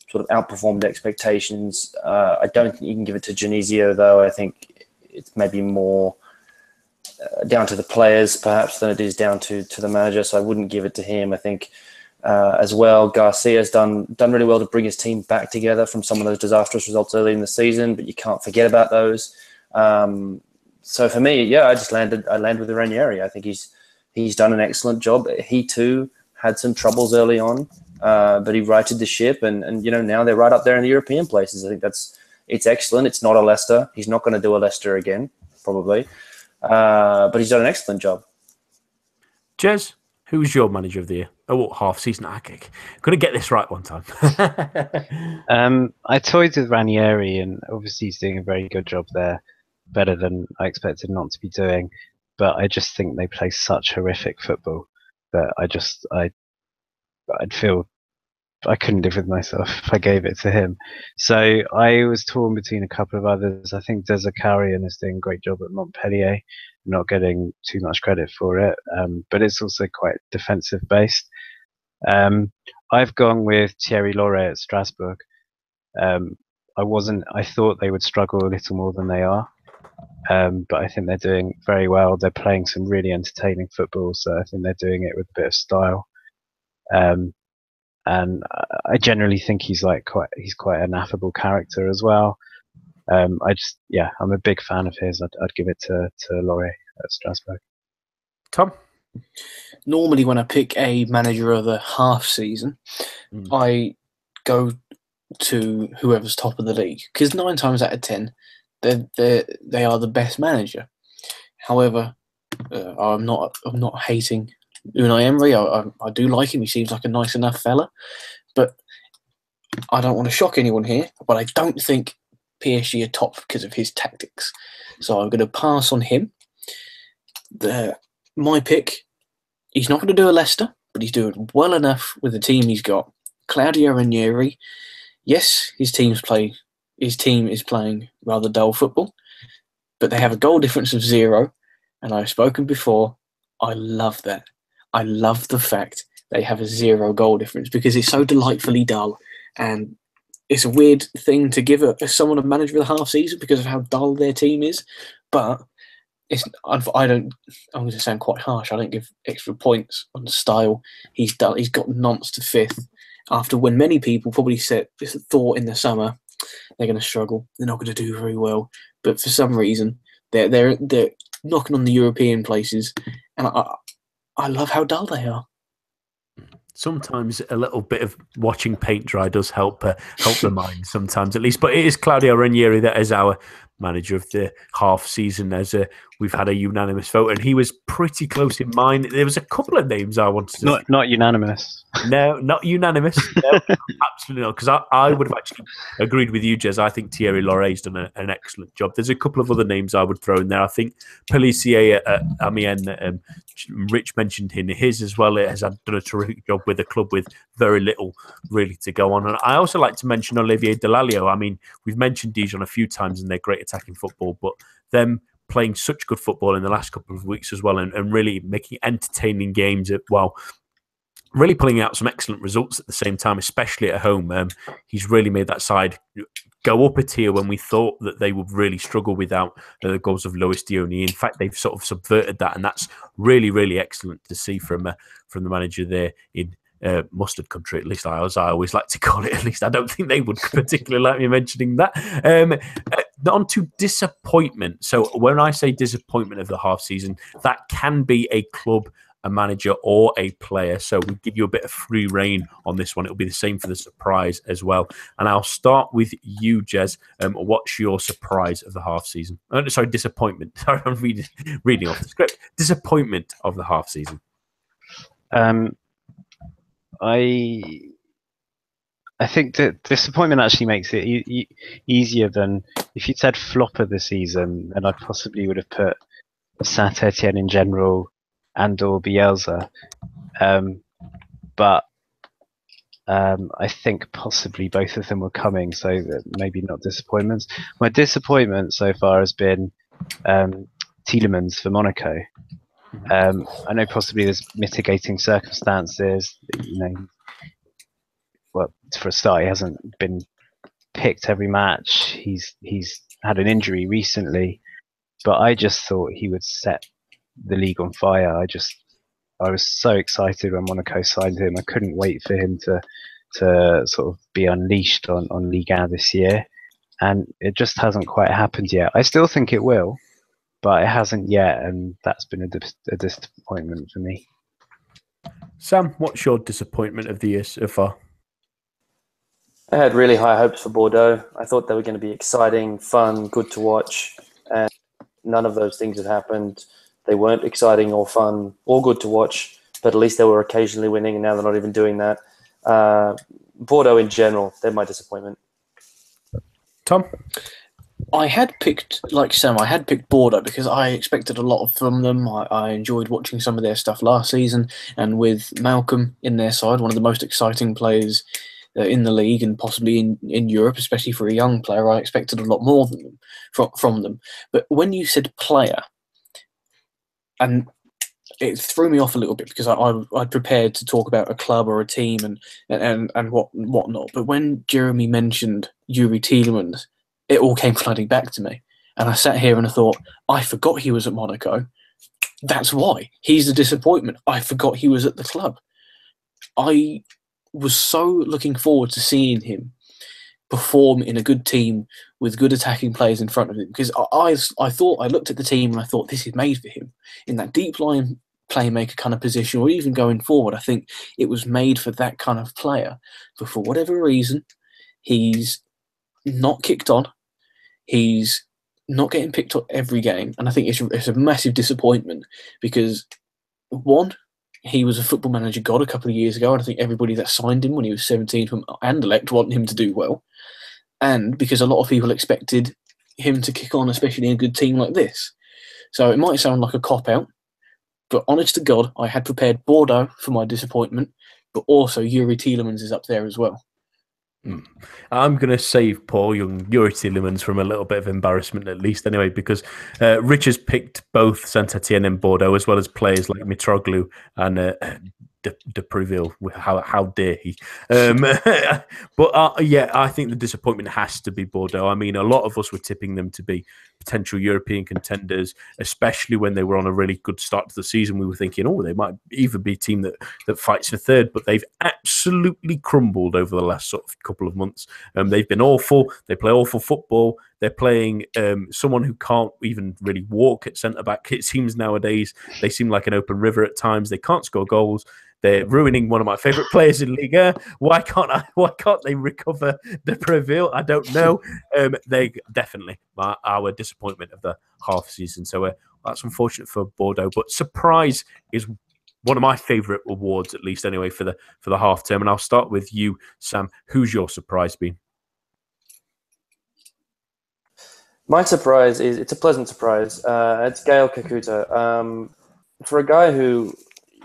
sort of outperformed expectations. I don't think you can give it to Genesio, though. I think it's maybe more down to the players, perhaps, than it is down to the manager. So I wouldn't give it to him. I think as well, Garcia's done really well to bring his team back together from some of those disastrous results early in the season, but you can't forget about those. So for me, yeah, I landed with Ranieri. I think he's done an excellent job. He too had some troubles early on, but he righted the ship, and now they're right up there in the European places. I think it's excellent. It's not a Leicester. He's not going to do a Leicester again, probably, but he's done an excellent job. Jez, who's your manager of the year? Oh, half season. Okay, gonna get this right one time. I toyed with Ranieri, and obviously he's doing a very good job there. Better than I expected not to be doing, but I just think they play such horrific football that I'd feel I couldn't live with myself if I gave it to him. So I was torn between a couple of others. I think Zakarian is doing a great job at Montpellier, not getting too much credit for it, but it's also quite defensive based. I've gone with Thierry Loret at Strasbourg. I thought they would struggle a little more than they are. But I think they're doing very well. They're playing some really entertaining football, so I think they're doing it with a bit of style. And I generally think he's quite an affable character as well. I'm a big fan of his. I'd give it to Loret at Strasbourg. Tom? Normally, when I pick a manager of the half season, I go to whoever's top of the league, because 9 times out of 10. They are the best manager. However, I'm not hating Unai Emery. I do like him. He seems like a nice enough fella. But I don't want to shock anyone here. But I don't think PSG are top because of his tactics. So I'm going to pass on him. My pick, he's not going to do a Leicester, but he's doing well enough with the team he's got. Claudio Ranieri. Yes, his team is playing rather dull football, but they have a goal difference of 0. And I've spoken before, I love that. I love the fact they have a 0 goal difference because it's so delightfully dull. And it's a weird thing to give someone a manager of the half season because of how dull their team is. But I'm going to sound quite harsh. I don't give extra points on style. He's dull. He's got nonce to 5th after when many people probably thought in the summer, they're going to struggle. They're not going to do very well. But for some reason, they're knocking on the European places, and I love how dull they are. Sometimes a little bit of watching paint dry does help the mind sometimes, at least. But it is Claudio Ranieri that is our manager of the half season, as we've had a unanimous vote, and he was pretty close in mine. There was a couple of names I wanted to... Not unanimous. No, not unanimous. No, absolutely not, because I would have actually agreed with you, Jez. I think Thierry Loret's done an excellent job. There's a couple of other names I would throw in there. I think Pellissier at Amiens, Rich mentioned his as well. It has done a terrific job with a club with very little really to go on. And I also like to mention Olivier Delalio. I mean, we've mentioned Dijon a few times in their great attacking football, but them playing such good football in the last couple of weeks as well, and really making entertaining games while really pulling out some excellent results at the same time, especially at home. He's really made that side go up a tier when we thought that they would really struggle without the goals of Lois Dione. In fact, they've sort of subverted that, and that's really, really excellent to see from the manager there in mustard country, at least as I always like to call it. At least I don't think they would particularly like me mentioning that. On to disappointment. So when I say disappointment of the half season, that can be a club, a manager, or a player. So we give you a bit of free reign on this one. It'll be the same for the surprise as well. And I'll start with you, Jez. What's your surprise of the half season? Sorry, disappointment. Sorry, I'm reading off the script. Disappointment of the half season. I think that disappointment actually makes it easier than if you'd said flop of the season, then I possibly would have put Saint-Etienne in general and or Bielsa. But I think possibly both of them were coming, so that maybe not disappointments. My disappointment so far has been Tielemans for Monaco. I know possibly there's mitigating circumstances. Well, for a start, he hasn't been picked every match. He's had an injury recently, but I just thought he would set the league on fire. I was so excited when Monaco signed him. I couldn't wait for him to sort of be unleashed on Ligue 1 this year, and it just hasn't quite happened yet. I still think it will, but it hasn't yet, and that's been a disappointment for me. Sam, what's your disappointment of the year so far? I had really high hopes for Bordeaux. I thought they were going to be exciting, fun, good to watch, and none of those things had happened. They weren't exciting or fun or good to watch, but at least they were occasionally winning, and now they're not even doing that. Bordeaux in general, they're my disappointment. Tom? I had picked, like Sam, I had picked Bordeaux because I expected a lot from them. I enjoyed watching some of their stuff last season, and with Malcolm in their side, one of the most exciting players in the league and possibly in Europe, especially for a young player, I expected a lot more from them. But when you said player, and it threw me off a little bit because I'd prepared to talk about a club or a team and whatnot. But when Jeremy mentioned Yuri Tielemans, it all came flooding back to me. And I sat here and I thought, I forgot he was at Monaco. That's why. He's a disappointment. I forgot he was at the club. I was so looking forward to seeing him perform in a good team with good attacking players in front of him, because I thought, I looked at the team and I thought this is made for him in that deep line playmaker kind of position, or even going forward. I think it was made for that kind of player, but for whatever reason he's not kicked on. He's not getting picked up every game, and I think it's a massive disappointment because one, he was a football manager god a couple of years ago, and I think everybody that signed him when he was 17 from Anderlecht wanted him to do well. And because a lot of people expected him to kick on, especially in a good team like this. So it might sound like a cop-out, but honest to God, I had prepared Bordeaux for my disappointment, but also Yuri Tielemans is up there as well. I'm going to save Paul Young, Yuri Tielemans, from a little bit of embarrassment at least anyway, because Rich has picked both Saint-Etienne and Bordeaux, as well as players like Mitroglou and de Preville. How dare he? But yeah, I think the disappointment has to be Bordeaux. I mean, a lot of us were tipping them to be potential European contenders, especially when they were on a really good start to the season. We were thinking, oh, they might even be a team that fights for third, but they've absolutely crumbled over the last sort of couple of months. They've been awful. They play awful football. They're playing someone who can't even really walk at centre-back. It seems nowadays they seem like an open river at times. They can't score goals. They're ruining one of my favourite players in Ligue 1. Why can't they recover de Preville? I don't know. They definitely are our disappointment of the half season. So that's unfortunate for Bordeaux. But surprise is one of my favourite awards, at least anyway, for the half term. And I'll start with you, Sam. Who's your surprise been? My surprise it's a pleasant surprise. It's Gael Kakuta. For a guy who,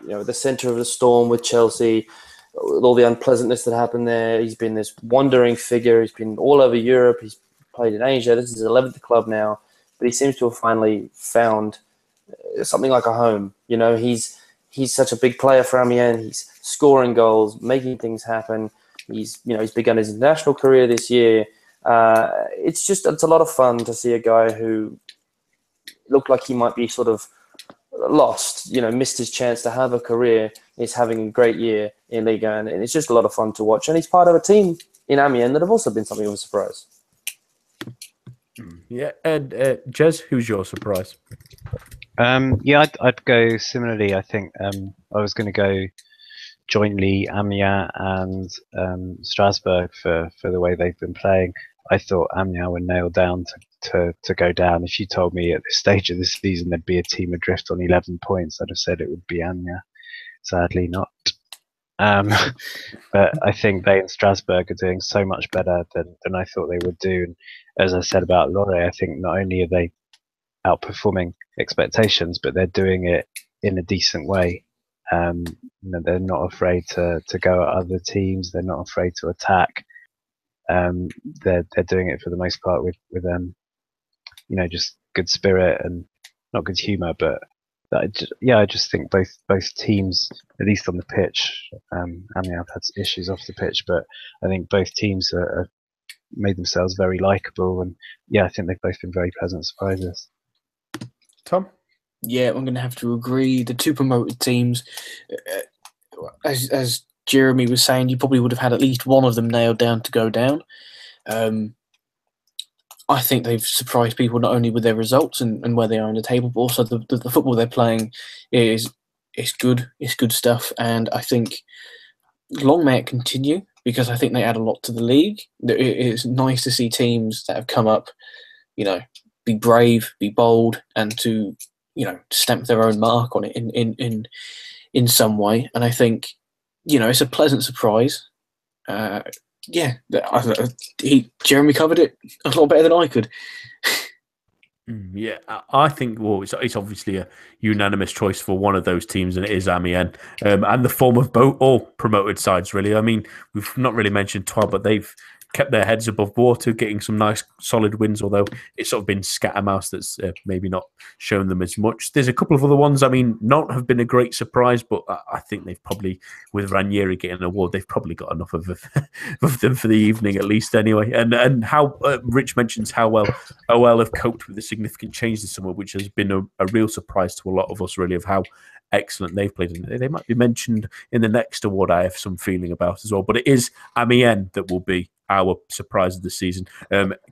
the centre of the storm with Chelsea, with all the unpleasantness that happened there, he's been this wandering figure. He's been all over Europe. He's played in Asia. This is his 11th club now, but he seems to have finally found something like a home. He's he's such a big player for Amiens. He's scoring goals, making things happen. He's begun his international career this year. It's a lot of fun to see a guy who looked like he might be sort of lost, missed his chance to have a career, is having a great year in Liga, and it's just a lot of fun to watch. And he's part of a team in Amiens that have also been something of a surprise. Yeah, and Jez, who's your surprise? I'd go similarly. I think I was going to go jointly Amiens and Strasbourg for the way they've been playing. I thought Amiens were nailed down to go down. If you told me at this stage of the season there'd be a team adrift on 11 points, I'd have said it would be Amiens. Sadly not. But I think they and Strasbourg are doing so much better than I thought they would do. And as I said about Lorre, I think not only are they outperforming expectations, but they're doing it in a decent way. They're not afraid to go at other teams. They're not afraid to attack. They're doing it for the most part with just good spirit and not good humour. But I just think both teams, at least on the pitch, Amiens have had issues off the pitch, but I think both teams have made themselves very likeable, and I think they've both been very pleasant surprises. Tom? Yeah, I'm going to have to agree. The two promoted teams, as Jeremy was saying, you probably would have had at least one of them nailed down to go down. I think they've surprised people not only with their results and where they are in the table, but also the football they're playing is good. It's good stuff, and I think long may it continue, because I think they add a lot to the league. It's nice to see teams that have come up, be brave, be bold, and to stamp their own mark on it in some way. And I think it's a pleasant surprise. Jeremy covered it a lot better than I could. Yeah, I think it's obviously a unanimous choice for one of those teams, and it is Amiens, and the form of all promoted sides, really. I mean, we've not really mentioned Troyes, but they've kept their heads above water, getting some nice solid wins, although it's sort of been scattermouse that's maybe not shown them as much. There's a couple of other ones, not have been a great surprise, but I think they've probably, with Ranieri getting an award, they've probably got enough of them for the evening at least anyway. And how Rich mentions how well OL have coped with the significant change this summer, which has been a real surprise to a lot of us, really, of how excellent they've played. And they might be mentioned in the next award I have some feeling about as well, but it is Amiens that will be our surprise of the season.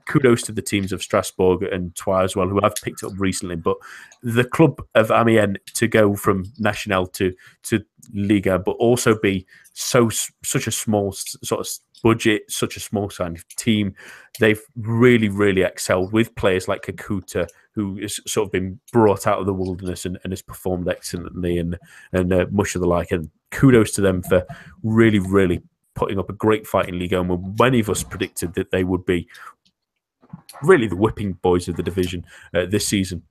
Kudos to the teams of Strasbourg and Troyes as well, who I've picked up recently. But the club of Amiens to go from National to Liga, but also be such a small sort of budget, such a small kind of team, they've really, really excelled with players like Kakuta, who has sort of been brought out of the wilderness and has performed excellently, and much of the like. And kudos to them for really, really putting up a great fight in Liga, and many of us predicted that they would be really the whipping boys of the division this season.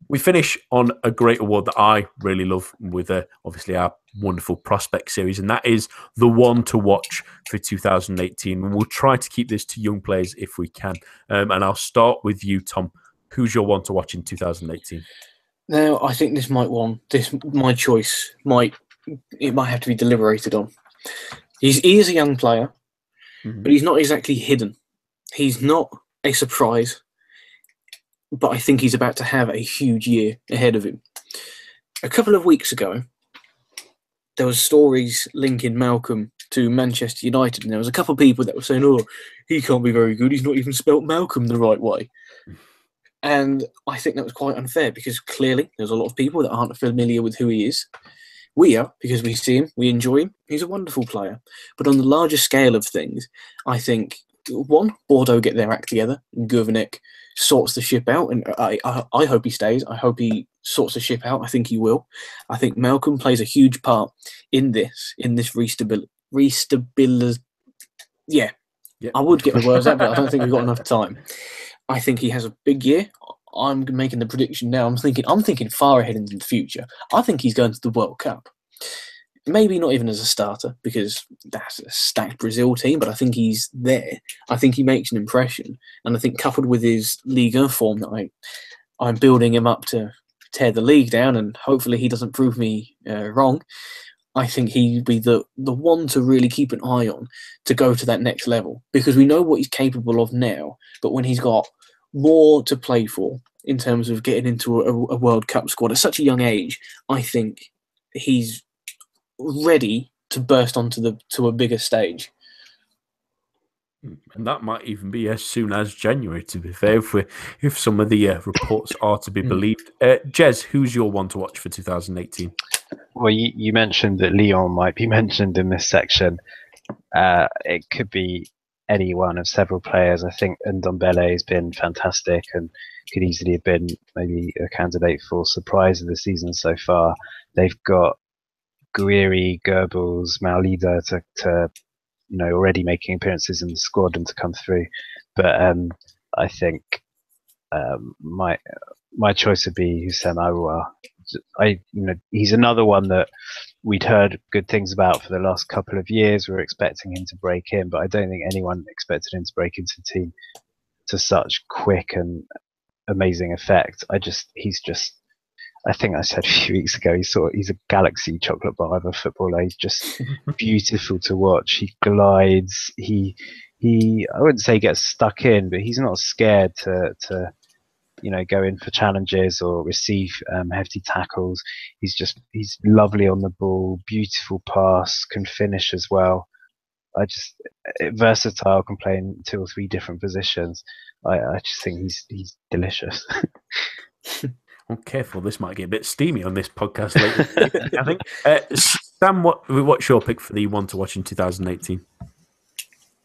We finish on a great award that I really love with obviously our wonderful prospect series, and that is the one to watch for 2018. And we'll try to keep this to young players if we can. And I'll start with you, Tom. Who's your one to watch in 2018? Now, I think my choice might have to be deliberated on. He is a young player, but he's not exactly hidden. He's not a surprise, but I think he's about to have a huge year ahead of him. A couple of weeks ago, there was stories linking Malcolm to Manchester United, and there was a couple of people that were saying, "Oh, he can't be very good. He's not even spelt Malcolm the right way." And I think that was quite unfair, because clearly there's a lot of people that aren't familiar with who he is. We are, because we see him, we enjoy him. He's a wonderful player. But on the larger scale of things, I think, one, Bordeaux get their act together, and Gourvenec sorts the ship out, and I hope he stays. I hope he sorts the ship out. I think he will. I think Malcolm plays a huge part in this restability. Yeah. Yep. I would get the words out, but I don't think we've got enough time. I think he has a big year. I'm making the prediction now. I'm thinking far ahead into the future. I think he's going to the World Cup. Maybe not even as a starter, because that's a stacked Brazil team, but I think he's there. I think he makes an impression. And I think coupled with his Liga form that I'm building him up to tear the league down, and hopefully he doesn't prove me wrong. I think he'd be the one to really keep an eye on to go to that next level, because we know what he's capable of now, but when he's got more to play for in terms of getting into a World Cup squad at such a young age, I think he's ready to burst onto a bigger stage. And that might even be as soon as January, to be fair, if some of the reports are to be believed. Jez, who's your one to watch for 2018? Well, you mentioned that Lyon might be mentioned in this section. It could be any one of several players. I think Ndombele has been fantastic and could easily have been maybe a candidate for surprise of the season so far. They've got Guiri, Goebbels, Maulida to already making appearances in the squad and to come through. But I think my choice would be Houssem Aouar. He's another one that we'd heard good things about for the last couple of years. We were expecting him to break in, but I don't think anyone expected him to break into the team to such quick and amazing effect. I think I said a few weeks ago, he's a galaxy chocolate bar of a footballer. He's just beautiful to watch. He glides. He I wouldn't say gets stuck in, but he's not scared to go in for challenges or receive hefty tackles. He's lovely on the ball, beautiful pass, can finish as well. Versatile, can play in 2 or 3 different positions. I just think he's delicious. I'm careful, this might get a bit steamy on this podcast later. I think. Sam, what's your pick for the one to watch in 2018?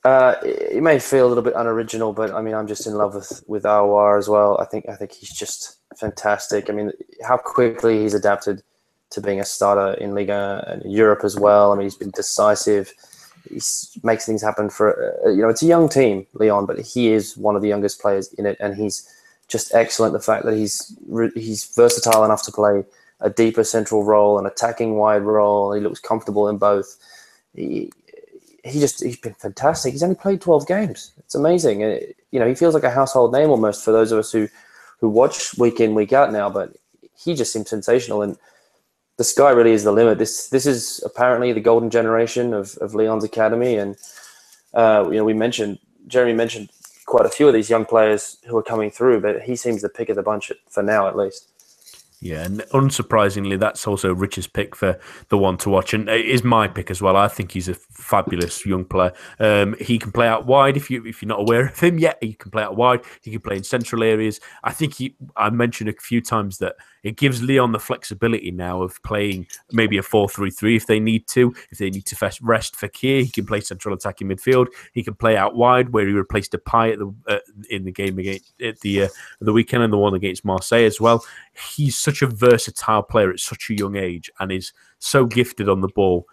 It may feel a little bit unoriginal, but I mean, I'm just in love with Aouar as well. I think he's just fantastic. I mean, how quickly he's adapted to being a starter in Liga and Europe as well. I mean, he's been decisive. He makes things happen for it's a young team, Lyon, but he is one of the youngest players in it, and he's just excellent. The fact that he's versatile enough to play a deeper central role, an attacking wide role. He looks comfortable in both. He's been fantastic. He's only played 12 games. It's amazing. He feels like a household name almost for those of us who watch week in, week out now, but he just seems sensational, and the sky really is the limit. This is apparently the golden generation of Lyon's academy, and Jeremy mentioned quite a few of these young players who are coming through, but he seems the pick of the bunch for now, at least. Yeah, and unsurprisingly, that's also Rich's pick for the one to watch, and it is my pick as well. I think he's a fabulous young player. He can play out wide. If you're not aware of him yet, he can play out wide. He can play in central areas. I think I mentioned a few times that it gives Lyon the flexibility now of playing maybe a 4-3-3 if they need to. If they need to rest Fekir, he can play central attacking midfield. He can play out wide, where he replaced Depay in the game against the weekend and the one against Marseille as well. He's such a versatile player at such a young age and is so gifted on the ball.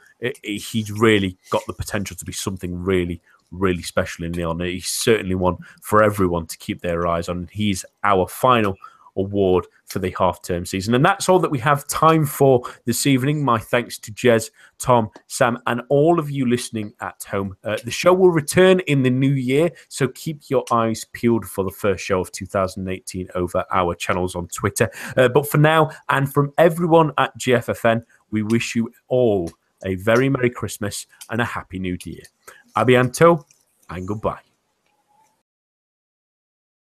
He's really got the potential to be something really, really special in Lyon. He's certainly one for everyone to keep their eyes on. He's our final award for the half-term season. And that's all that we have time for this evening. My thanks to Jez, Tom, Sam, and all of you listening at home. The show will return in the new year, so keep your eyes peeled for the first show of 2018 over our channels on Twitter. But for now, and from everyone at GFFN, we wish you all a very Merry Christmas and a Happy New Year. A bientôt and goodbye.